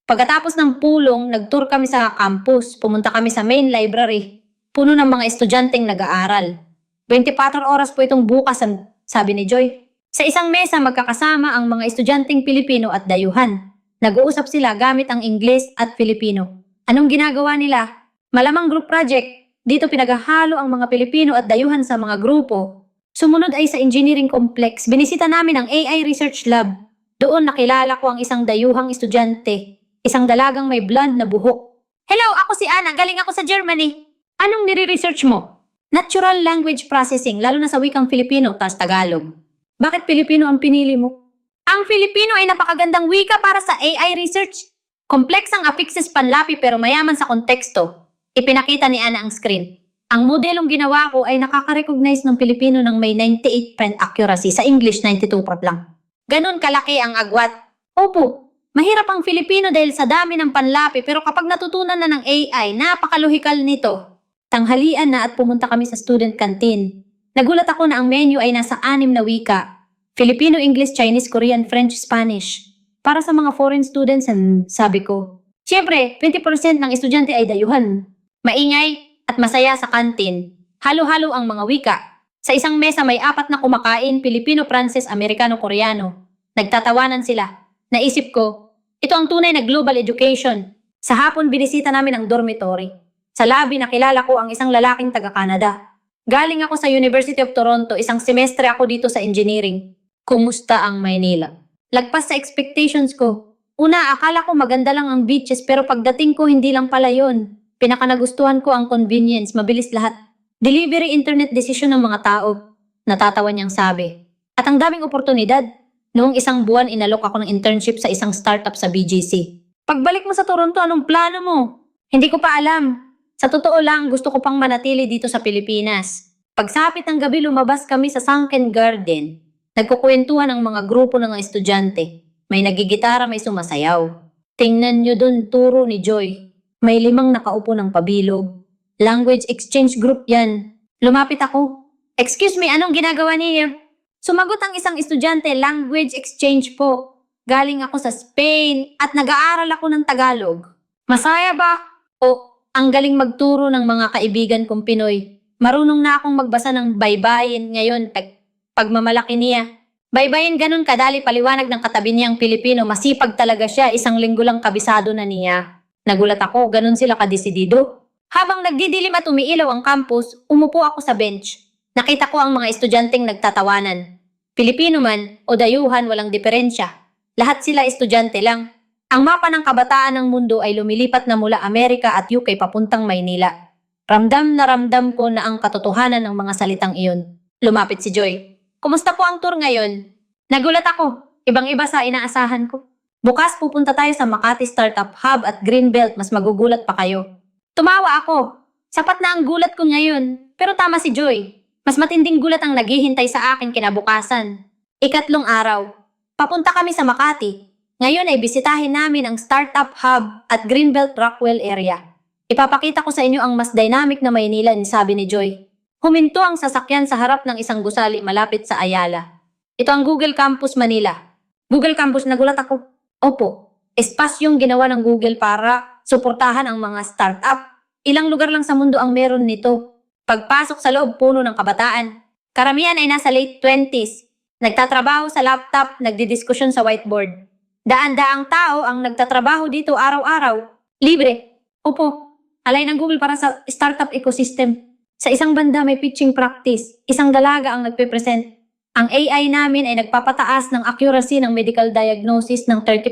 Pagkatapos ng pulong, nag-tour kami sa campus. Pumunta kami sa main library. Puno ng mga estudyanteng nag-aaral. 24 oras po itong bukas, sabi ni Joy. Sa isang mesa, magkakasama ang mga estudyanteng Pilipino at dayuhan. Nag-uusap sila gamit ang Ingles at Filipino. Anong ginagawa nila? Malamang group project. Dito pinaghahalo ang mga Pilipino at dayuhan sa mga grupo. Sumunod ay sa engineering complex, binisita namin ang AI research lab. Doon nakilala ko ang isang dayuhang estudyante, isang dalagang may blonde na buhok. Hello, ako si Ana, galing ako sa Germany. Anong nire-research mo? Natural language processing, lalo na sa wikang Filipino, tas Tagalog. Bakit Filipino ang pinili mo? Ang Filipino ay napakagandang wika para sa AI research. Kompleks ang affixes panlapi pero mayaman sa konteksto. Ipinakita ni Ana ang screen. Ang modelong ginawa ko ay nakaka-recognize ng Pilipino ng may 98% accuracy, sa English 92% lang. Ganon kalaki ang agwat. Opo, mahirap ang Filipino dahil sa dami ng panlapi pero kapag natutunan na ng AI, napakaluhikal nito. Tanghalian na at pumunta kami sa student canteen. Nagulat ako na ang menu ay nasa 6 na wika. Filipino, English, Chinese, Korean, French, Spanish. Para sa mga foreign students, sabi ko. Siyempre, 20% ng estudyante ay dayuhan. Maingay at masaya sa kantin. Halo-halo ang mga wika. Sa isang mesa may 4 na kumakain, Pilipino, Pranses, Amerikano, Koreano. Nagtatawanan sila. Naisip ko, ito ang tunay na global education. Sa hapon binisita namin ang dormitory. Sa lobby nakilala ko ang isang lalaking taga-Canada. Galing ako sa University of Toronto, isang semestre ako dito sa engineering. Kumusta ang Maynila? Lagpas sa expectations ko. Una, akala ko maganda lang ang beaches pero pagdating ko hindi lang pala yun. Pinakanagustuhan ko ang convenience, mabilis lahat. Delivery internet decision ng mga tao. Natatawa niyang sabi. At ang daming oportunidad. Noong isang buwan inalok ako ng internship sa isang startup sa BGC. Pagbalik mo sa Toronto, anong plano mo? Hindi ko pa alam. Sa totoo lang, gusto ko pang manatili dito sa Pilipinas. Pagsapit ng gabi, lumabas kami sa Sunken Garden. Nagkukwentuhan ang mga grupo ng estudyante. May nagigitara, may sumasayaw. Tingnan nyo dun, turo ni Joy. May 5 nakaupo ng pabilog. Language exchange group yan. Lumapit ako. Excuse me, anong ginagawa niyo? Sumagot ang isang estudyante, language exchange po. Galing ako sa Spain at nag-aaral ako ng Tagalog. Masaya ba? O, ang galing magturo ng mga kaibigan kong Pinoy. Marunong na akong magbasa ng baybayin ngayon pagmamalaki niya. Baybayin ganun kadali paliwanag ng katabi niyang Pilipino. Masipag talaga siya, isang linggo lang kabisado na niya. Nagulat ako, ganun sila kadesidido. Habang nagdidilim at umiilaw ang campus, umupo ako sa bench. Nakita ko ang mga estudyanteng nagtatawanan. Pilipino man o dayuhan, walang diferensya. Lahat sila estudyante lang. Ang mapa ng kabataan ng mundo ay lumilipat na mula Amerika at UK papuntang Maynila. Ramdam na ramdam ko na ang katotohanan ng mga salitang iyon. Lumapit si Joy. Kumusta po ang tour ngayon? Nagulat ako. Ibang-iba sa inaasahan ko. Bukas pupunta tayo sa Makati Startup Hub at Greenbelt. Mas magugulat pa kayo. Tumawa ako. Sapat na ang gulat ko ngayon. Pero tama si Joy. Mas matinding gulat ang naghihintay sa akin kinabukasan. 3 araw. Papunta kami sa Makati. Ngayon ay bisitahin namin ang Startup Hub at Greenbelt Rockwell area. Ipapakita ko sa inyo ang mas dynamic na Maynila, sabi ni Joy. Huminto ang sasakyan sa harap ng isang gusali malapit sa Ayala. Ito ang Google Campus Manila. Google Campus, nagulat ako. Opo, espasyong ginawa ng Google para suportahan ang mga startup. Ilang lugar lang sa mundo ang meron nito. Pagpasok sa loob, puno ng kabataan. Karamihan ay nasa late 20s. Nagtatrabaho sa laptop, nagdidiskusyon sa whiteboard. Daan-daang tao ang nagtatrabaho dito araw-araw. Libre. Opo, alay ng Google para sa startup ecosystem. Sa isang banda may pitching practice, isang dalaga ang nagpe-present. Ang AI namin ay nagpapataas ng accuracy ng medical diagnosis ng 30%.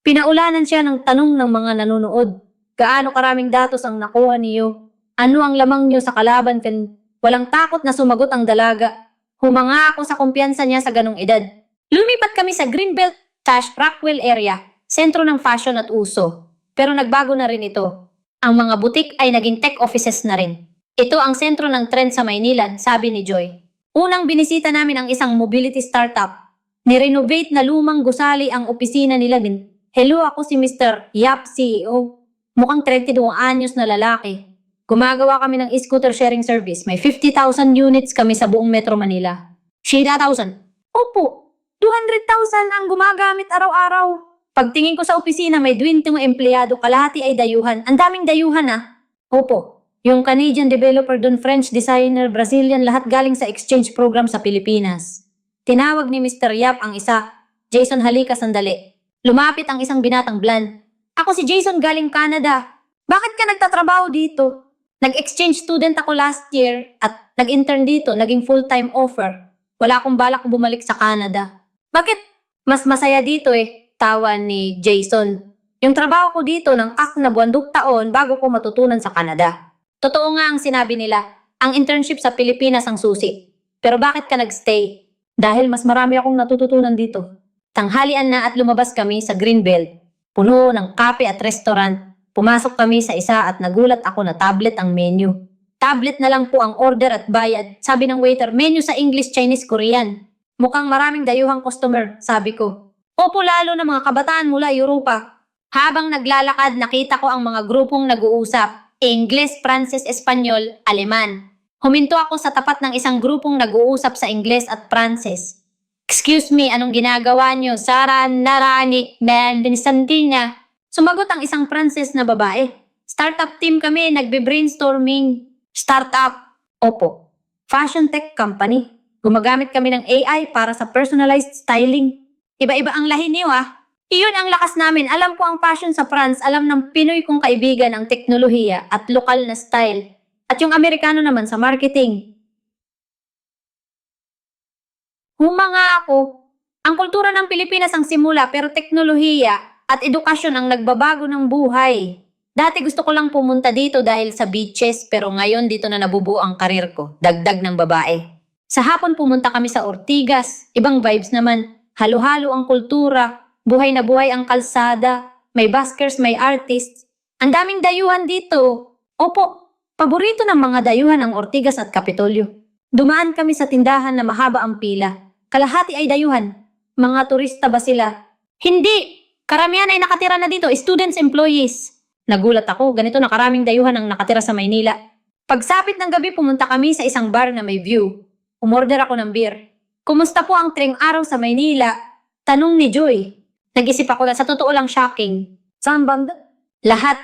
Pinaulanan siya ng tanong ng mga nanonood. Gaano karaming datos ang nakuha niyo? Ano ang lamang niyo sa kalaban? Walang takot na sumagot ang dalaga. Humanga ako sa kumpiyansa niya sa ganong edad. Lumipat kami sa Greenbelt/Rockwell area, sentro ng fashion at uso. Pero nagbago na rin ito. Ang mga butik ay naging tech offices na rin. Ito ang sentro ng trend sa Maynila, sabi ni Joy. Unang binisita namin ang isang mobility startup. Nirenovate na lumang gusali ang opisina nila. Hello, ako si Mr. Yap, CEO. Mukhang 32 anyos na lalaki. Gumagawa kami ng e-scooter sharing service. May 50,000 units kami sa buong Metro Manila. 60,000? Opo, 200,000 ang gumagamit araw-araw. Pagtingin ko sa opisina, may 20 empleyado, kalahati ay dayuhan. Ang daming dayuhan ah. Opo. Yung Canadian developer doon, French designer, Brazilian, lahat galing sa exchange program sa Pilipinas. Tinawag ni Mr. Yap ang isa. Jason, halika sandali. Lumapit ang isang binatang blonde. Ako si Jason, galing Canada. Bakit ka nagtatrabaho dito? Nag-exchange student ako last year at Nag-intern dito, naging full-time offer. Wala akong balak bumalik sa Canada. Bakit? Mas masaya dito eh, tawa ni Jason. Yung trabaho ko dito ng na buwandog taon bago ko matutunan sa Canada. Totoo nga ang sinabi nila, ang internship sa Pilipinas ang susi. Pero bakit ka nagstay? Dahil mas marami akong natututunan dito. Tanghalian na at lumabas kami sa Greenbelt. Puno ng kape at restaurant. Pumasok kami sa isa at nagulat ako na tablet ang menu. Tablet na lang po ang order at bayad. Sabi ng waiter, menu sa English, Chinese, Korean. Mukhang maraming dayuhang customer, sabi ko. Opo, lalo na mga kabataan mula Europa. Habang naglalakad, nakita ko ang mga grupong nag-uusap. English, Pranses, Espanyol, Aleman. Huminto ako sa tapat ng isang grupong nag-uusap sa Ingles at Pranses. Excuse me, anong ginagawa niyo? Sara, Narani, Santina. Sumagot ang isang Pranses na babae. Startup team kami, nagbe-brainstorming. Startup? Opo. Fashion tech company. Gumagamit kami ng AI para sa personalized styling. Iba-iba ang lahi niyo ah. Iyon ang lakas namin. Alam ko ang fashion sa France. Alam ng Pinoy kong kaibigan ang teknolohiya at lokal na style. At yung Amerikano naman sa marketing. Humanga ako. Ang kultura ng Pilipinas ang simula pero teknolohiya at edukasyon ang nagbabago ng buhay. Dati gusto ko lang pumunta dito dahil sa beaches pero ngayon dito na nabubuo ang karir ko. Dagdag ng babae. Sa hapon pumunta kami sa Ortigas. Ibang vibes naman. Halo-halo ang kultura. Buhay na buhay ang kalsada. May buskers, may artists. Ang daming dayuhan dito. Opo, paborito ng mga dayuhan ang Ortigas at Kapitolyo. Dumaan kami sa tindahan na mahaba ang pila. Kalahati ay dayuhan. Mga turista ba sila? Hindi! Karamihan ay nakatira na dito, students, employees. Nagulat ako, ganito na karaming dayuhan ang nakatira sa Maynila. Pagsapit ng gabi, pumunta kami sa isang bar na may view. Umorder ako ng beer. Kumusta po ang tring araw sa Maynila? Tanong ni Joy. Nag-isip ako na sa totoo lang shocking. Saan banda? Lahat.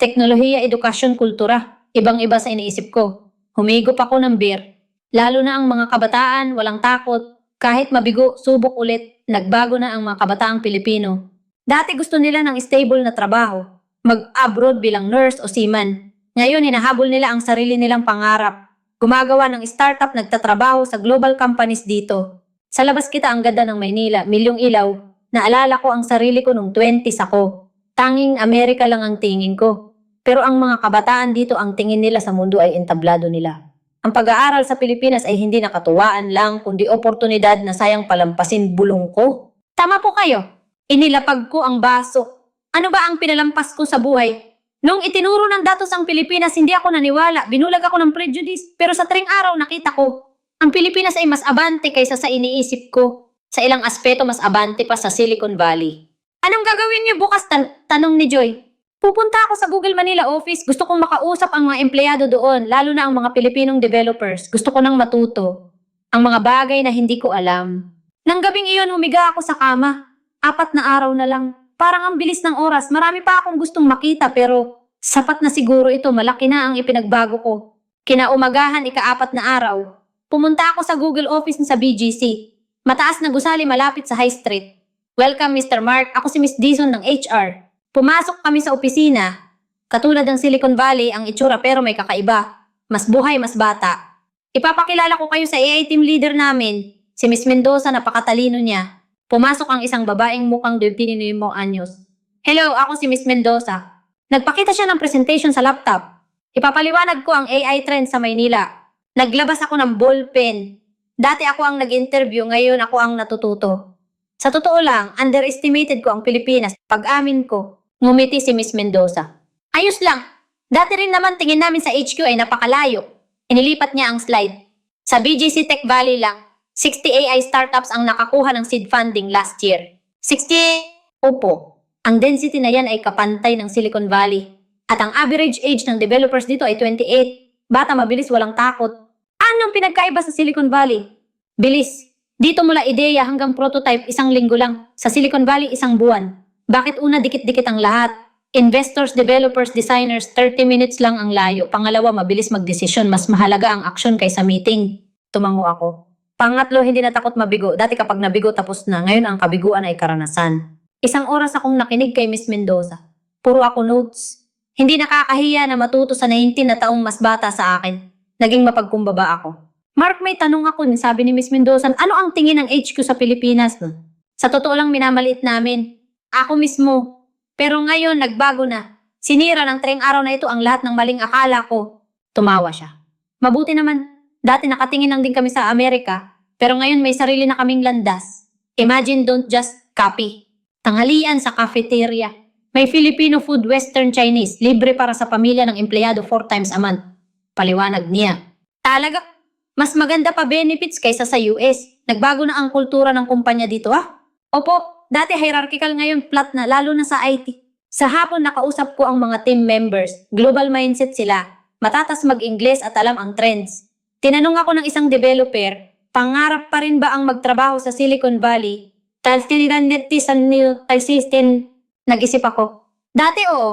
Teknolohiya, edukasyon, kultura. Ibang-iba sa iniisip ko. Humigop ako ng beer. Lalo na ang mga kabataan, walang takot. Kahit mabigo, subok ulit. Nagbago na ang mga kabataang Pilipino. Dati gusto nila ng stable na trabaho. Mag-abroad bilang nurse o seaman. Ngayon, hinahabol nila ang sarili nilang pangarap. Gumagawa ng startup, nagtatrabaho sa global companies dito. Sa labas kita ang ganda ng Maynila, milyong ilaw. Naalala ko ang sarili ko nung 20s ako. Tanging Amerika lang ang tingin ko. Pero ang mga kabataan dito, ang tingin nila sa mundo ay entablado nila. Ang pag-aaral sa Pilipinas ay hindi nakatuwaan lang, kundi oportunidad na sayang palampasin bulong ko. Tama po kayo. Inilapag ko ang baso. Ano ba ang pinalampas ko sa buhay? Nung itinuro ng datos ang Pilipinas, hindi ako naniwala. Binulag ako ng prejudice. Pero sa tring araw, nakita ko, ang Pilipinas ay mas abante kaysa sa iniisip ko. Sa ilang aspeto, mas abante pa sa Silicon Valley. Anong gagawin niyo bukas? Tanong ni Joy. Pupunta ako sa Google Manila office. Gusto kong makausap ang mga empleyado doon, lalo na ang mga Pilipinong developers. Gusto ko nang matuto. Ang mga bagay na hindi ko alam. Nang gabing iyon, humiga ako sa kama. 4 na araw na lang. Parang ang bilis ng oras. Marami pa akong gustong makita pero sapat na siguro ito. Malaki na ang ipinagbago ko. Kinaumagahan, 4 na araw. Pumunta ako sa Google office sa BGC. Mataas na gusali malapit sa High Street. Welcome Mr. Mark. Ako si Miss Dizon ng HR. Pumasok kami sa opisina. Katulad ng Silicon Valley ang itsura pero may kakaiba. Mas buhay, mas bata. Ipapakilala ko kayo sa AI team leader namin. Si Miss Mendoza, napakatalino niya. Pumasok ang isang babaeng mukhang 29 anyos. Hello, ako si Miss Mendoza. Nagpakita siya ng presentation sa laptop. Ipapaliwanag ko ang AI trend sa Maynila. Naglabas ako ng ballpen. Dati ako ang nag-interview, ngayon ako ang natututo. Sa totoo lang, underestimated ko ang Pilipinas. Pag-amin ko, ngumiti si Miss Mendoza. Ayos lang. Dati rin naman tingin namin sa HQ ay napakalayo. Inilipat niya ang slide. Sa BGC Tech Valley lang, 60 AI startups ang nakakuha ng seed funding last year. 60? Opo. Ang density na yan ay kapantay ng Silicon Valley. At ang average age ng developers dito ay 28. Bata, mabilis, walang takot. Anong pinagkaiba sa Silicon Valley? Bilis. Dito mula ideya hanggang prototype 1 linggo lang. Sa Silicon Valley 1 buwan. Bakit una dikit-dikit ang lahat? Investors, developers, designers, 30 minutes lang ang layo. Pangalawa, mabilis magdesisyon. Mas mahalaga ang aksyon kaysa meeting. Tumango ako. Pangatlo, hindi na takot mabigo. Dati kapag nabigo tapos na. Ngayon ang kabiguan ay karanasan. 1 oras akong nakinig kay Miss Mendoza. Puro ako notes. Hindi nakakahiya na matuto sa 19 na taong mas bata sa akin. Naging mapagkumbaba ako. Mark, may tanong ako, sabi ni Miss Mendoza, ano ang tingin ng HQ sa Pilipinas? Sa totoo lang minamaliit namin. Ako mismo. Pero ngayon, nagbago na. Sinira ng treng araw na ito ang lahat ng maling akala ko. Tumawa siya. Mabuti naman, dati nakatingin lang din kami sa Amerika, pero ngayon may sarili na kaming landas. Imagine, don't just copy. Tanghalian sa cafeteria. May Filipino food, Western, Chinese, libre para sa pamilya ng empleyado 4 times a month. Paliwanag niya. Talaga, mas maganda pa benefits kaysa sa US. Nagbago na ang kultura ng kumpanya dito Opo, dati hierarchical, ngayon flat na, lalo na sa IT. Sa hapon nakausap ko ang mga team members. Global mindset sila. Matatas mag-Ingles at alam ang trends. Tinanong ako ng isang developer, pangarap pa rin ba ang magtrabaho sa Silicon Valley? Nag-isip ako. Dati oo.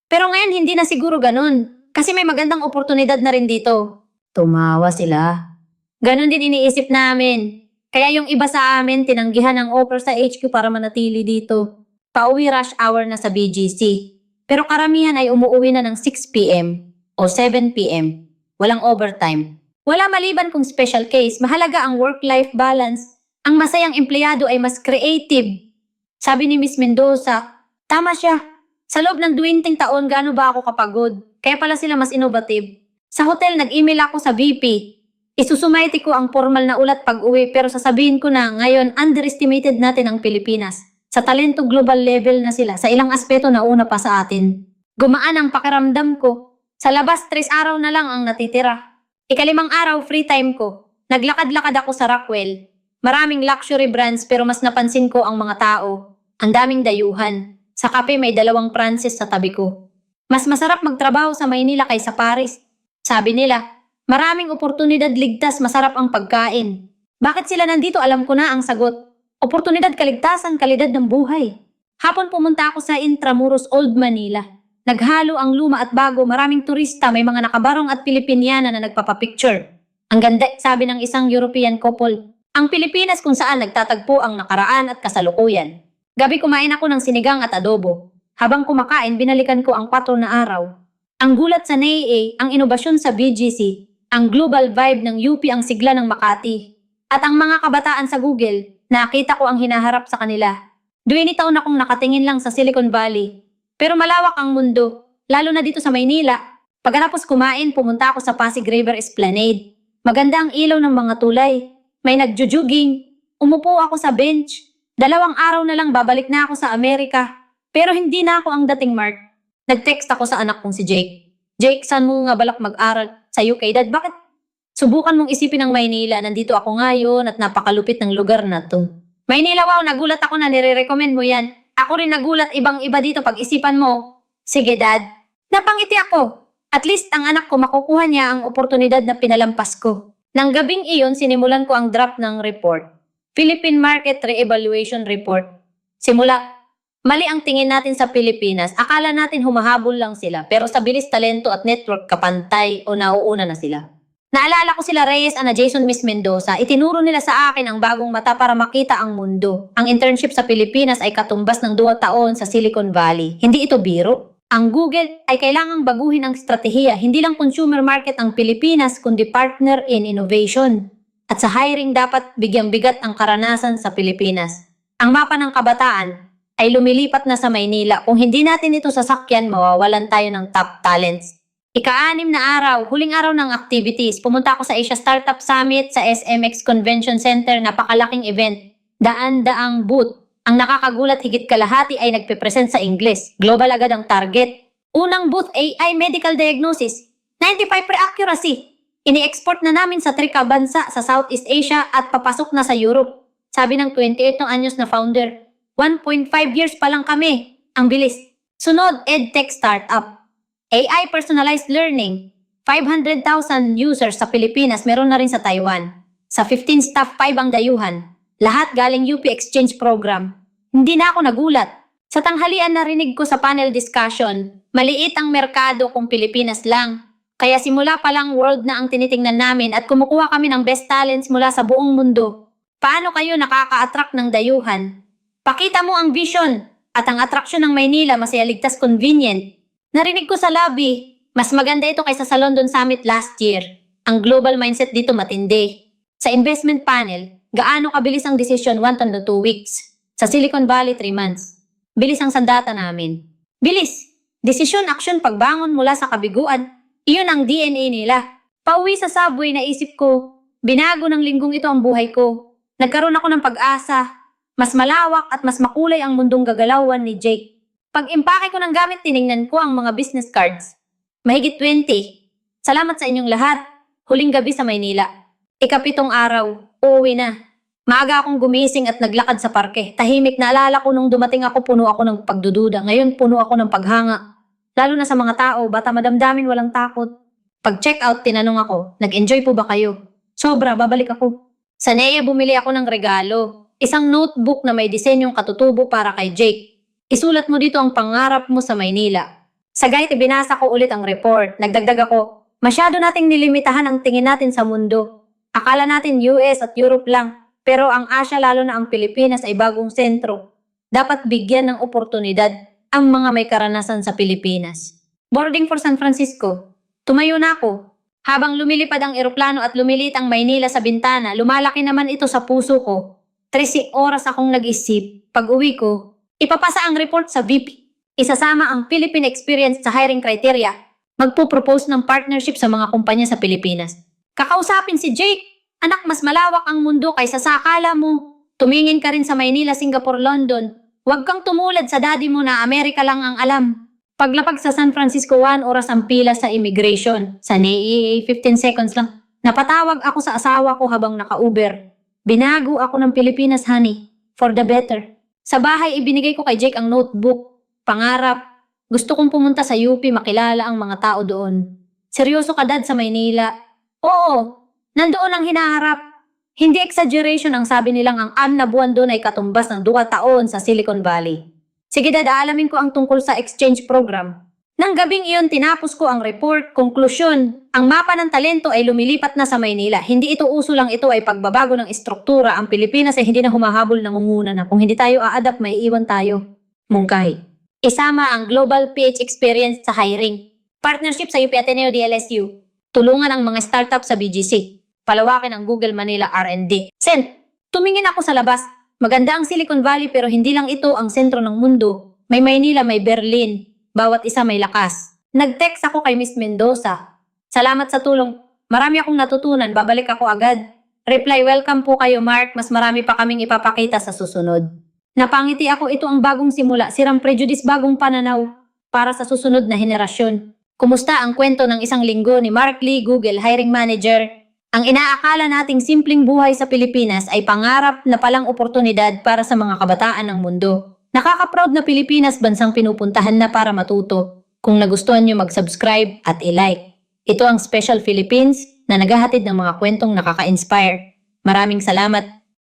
Pero ngayon hindi na siguro ganun. Kasi may magandang oportunidad na rin dito. Tumawa sila. Ganun din iniisip namin. Kaya yung iba sa amin tinanggihan ang offer sa HQ para manatili dito. Pauwi rush hour na sa BGC. Pero karamihan ay umuwi na ng 6 p.m. o 7 p.m. Walang overtime. Wala maliban kung special case, mahalaga ang work-life balance. Ang masayang empleyado ay mas creative. Sabi ni Miss Mendoza, tama siya. Sa loob ng 20 taon, gaano ba ako kapagod? Kaya pala sila mas innovative. Sa hotel, nag-email ako sa VP. Isusumayti ko ang formal na ulat pag-uwi pero sasabihin ko na ngayon underestimated natin ang Pilipinas. Sa talento global level na sila, sa ilang aspeto na una pa sa atin. Gumaan ang pakiramdam ko. Sa labas, 3 araw na lang ang natitira. Ika-5 araw, free time ko. Naglakad-lakad ako sa Rockwell. Maraming luxury brands pero mas napansin ko ang mga tao. Ang daming dayuhan. Sa kape may 2 Francis sa tabi ko. Mas masarap magtrabaho sa Maynila kaysa Paris. Sabi nila, maraming oportunidad, ligtas, masarap ang pagkain. Bakit sila nandito? Alam ko na ang sagot. Oportunidad, kaligtasan, kalidad ng buhay. Hapon pumunta ako sa Intramuros, Old Manila. Naghalo ang luma at bago, maraming turista, may mga nakabarong at Pilipiniana na nagpapapicture. Ang ganda, sabi ng isang European couple. Ang Pilipinas kung saan nagtatagpo ang nakaraan at kasalukuyan. Gabi kumain ako ng sinigang at adobo. Habang kumakain, binalikan ko ang 4 na araw. Ang gulat sa NAA, ang inobasyon sa BGC, ang global vibe ng UP ang sigla ng Makati. At ang mga kabataan sa Google, nakita ko ang hinaharap sa kanila. 20 taon akong nakatingin lang sa Silicon Valley. Pero malawak ang mundo, lalo na dito sa Maynila. Pagkatapos kumain, pumunta ako sa Pasig River Esplanade. Maganda ang ilaw ng mga tulay. May nagjujuging. Umupo ako sa bench. 2 araw na lang babalik na ako sa Amerika. Pero hindi na ako ang dating Mark. Nag-text ako sa anak kong si Jake. Jake, saan mo nga balak mag-aral? Sa UK, Dad. Bakit? Subukan mong isipin ang Maynila. Nandito ako ngayon at napakalupit ng lugar na to. Maynila, wow, nagulat ako na nire-recommend mo yan. Ako rin nagulat, ibang-iba dito pag-isipan mo. Sige, Dad. Napangiti ako. At least ang anak ko makukuha niya ang oportunidad na pinalampas ko. Nang gabing iyon, sinimulan ko ang draft ng report. Philippine Market Re-Evaluation Report. Simula, mali ang tingin natin sa Pilipinas. Akala natin humahabol lang sila. Pero sa bilis, talento at network, kapantay o nauuna na sila. Naalala ko sila Reyes, Ana Jason, Miss Mendoza. Itinuro nila sa akin ang bagong mata para makita ang mundo. Ang internship sa Pilipinas ay katumbas ng 2 taon sa Silicon Valley. Hindi ito biro. Ang Google ay kailangang baguhin ang estratehiya. Hindi lang consumer market ang Pilipinas, kundi partner in innovation. At sa hiring dapat bigyang bigat ang karanasan sa Pilipinas. Ang mapa ng kabataan ay lumilipat na sa Maynila. Kung hindi natin ito sasakyan, mawawalan tayo ng top talents. Ika-6 na araw, huling araw ng activities. Pumunta ako sa Asia Startup Summit sa SMX Convention Center, napakalaking event. Daan-daang booth. Ang nakakagulat, higit kalahati ay nagpe-present sa English. Global agad ang target. Unang booth, AI medical diagnosis. 95% accuracy. Ini-export na namin sa 3 bansa sa Southeast Asia at papasok na sa Europe. Sabi ng 28 anyos na founder, 1.5 years pa lang kami. Ang bilis. Sunod, EdTech Startup. AI Personalized Learning. 500,000 users sa Pilipinas, meron na rin sa Taiwan. Sa 15 staff, 5 ang dayuhan. Lahat galing UP Exchange Program. Hindi na ako nagulat. Sa tanghalian narinig ko sa panel discussion, maliit ang merkado kung Pilipinas lang. Kaya simula pa lang world na ang tinitingnan namin at kumukuha kami ng best talents mula sa buong mundo. Paano kayo nakaka-attract ng dayuhan? Pakita mo ang vision at ang atraksyon ng Maynila, masaya, ligtas, convenient. Narinig ko sa lobby, mas maganda ito kaysa sa London Summit last year. Ang global mindset dito matindi. Sa investment panel, gaano kabilis ang decision 1 to 2 weeks. Sa Silicon Valley, 3 months. Bilis ang sandata namin. Bilis! Desisyon, aksyon, pagbangon mula sa kabiguan. Iyon ang DNA nila. Pauwi sa subway, naisip ko, binago ng linggong ito ang buhay ko. Nagkaroon ako ng pag-asa. Mas malawak at mas makulay ang mundong gagalawan ni Jake. Pag-impake ko ng gamit, tiningnan ko ang mga business cards. Mahigit 20. Salamat sa inyong lahat. Huling gabi sa Maynila. Ika-7 araw, uuwi na. Maaga akong gumising at naglakad sa parke. Tahimik na alala ko nung dumating ako, puno ako ng pagdududa. Ngayon puno ako ng paghanga. Lalo na sa mga tao, bata madamdamin, walang takot. Pag-check out, tinanong ako, nag-enjoy po ba kayo? Sobra, babalik ako. Sa NEA, bumili ako ng regalo. Isang notebook na may disenyong katutubo para kay Jake. Isulat mo dito ang pangarap mo sa Maynila. Sa guide, binasa ko ulit ang report. Nagdagdag ako, masyado nating nilimitahan ang tingin natin sa mundo. Akala natin US at Europe lang. Pero ang Asia, lalo na ang Pilipinas, ay bagong sentro. Dapat bigyan ng oportunidad ang mga may karanasan sa Pilipinas. Boarding for San Francisco. Tumayo na ako. Habang lumilipad ang eroplano at lumilit ang Maynila sa bintana, lumalaki naman ito sa puso ko. 13 oras akong nag-isip. Pag uwi ko, ipapasa ang report sa VP. Isasama ang Philippine experience sa hiring criteria. Magpo-propose ng partnership sa mga kumpanya sa Pilipinas. Kakausapin si Jake. Anak, mas malawak ang mundo kaysa sa akala mo. Tumingin ka rin sa Maynila, Singapore, London. Huwag kang tumulad sa daddy mo na Amerika lang ang alam. Paglapag sa San Francisco, 1 oras ang pila sa immigration. Sa NEA, 15 seconds lang. Napatawag ako sa asawa ko habang naka-Uber. Binago ako ng Pilipinas, honey. For the better. Sa bahay, ibinigay ko kay Jake ang notebook. Pangarap. Gusto kong pumunta sa UP, makilala ang mga tao doon. Seryoso ka, dad, sa Maynila? Oo. Nandoon ang hinaharap. Hindi exaggeration ang sabi nilang ang 6 na buwan doon ay katumbas ng 2 taon sa Silicon Valley. Sige dad, aalamin ko ang tungkol sa exchange program. Nang gabing iyon, tinapos ko ang report. Konklusyon, ang mapa ng talento ay lumilipat na sa Maynila. Hindi ito uso lang, ito ay pagbabago ng estruktura. Ang Pilipinas ay hindi na humahabol ng ngunguna na. Kung hindi tayo a-adapt, may iwan tayo. Mungkahi. Isama ang Global PH Experience sa hiring. Partnership sa UP Ateneo DLSU. Tulungan ang mga startup sa BGC. Palawakin ang Google Manila R&D. Sent, tumingin ako sa labas. Maganda ang Silicon Valley pero hindi lang ito ang sentro ng mundo. May Maynila, may Berlin. Bawat isa may lakas. Nag-text ako kay Miss Mendoza. Salamat sa tulong. Marami akong natutunan. Babalik ako agad. Reply, welcome po kayo Mark. Mas marami pa kaming ipapakita sa susunod. Napangiti ako, ito ang bagong simula. Sirang prejudice, bagong pananaw. Para sa susunod na henerasyon. Kumusta ang kwento ng isang linggo ni Mark Lee, Google Hiring Manager? Ang inaakala nating simpleng buhay sa Pilipinas ay pangarap na palang oportunidad para sa mga kabataan ng mundo. Nakaka-proud na Pilipinas, bansang pinupuntahan na para matuto. Kung nagustuhan nyo, mag-subscribe at i-like. Ito ang Special Philippines na naghahatid ng mga kwentong nakaka-inspire. Maraming salamat.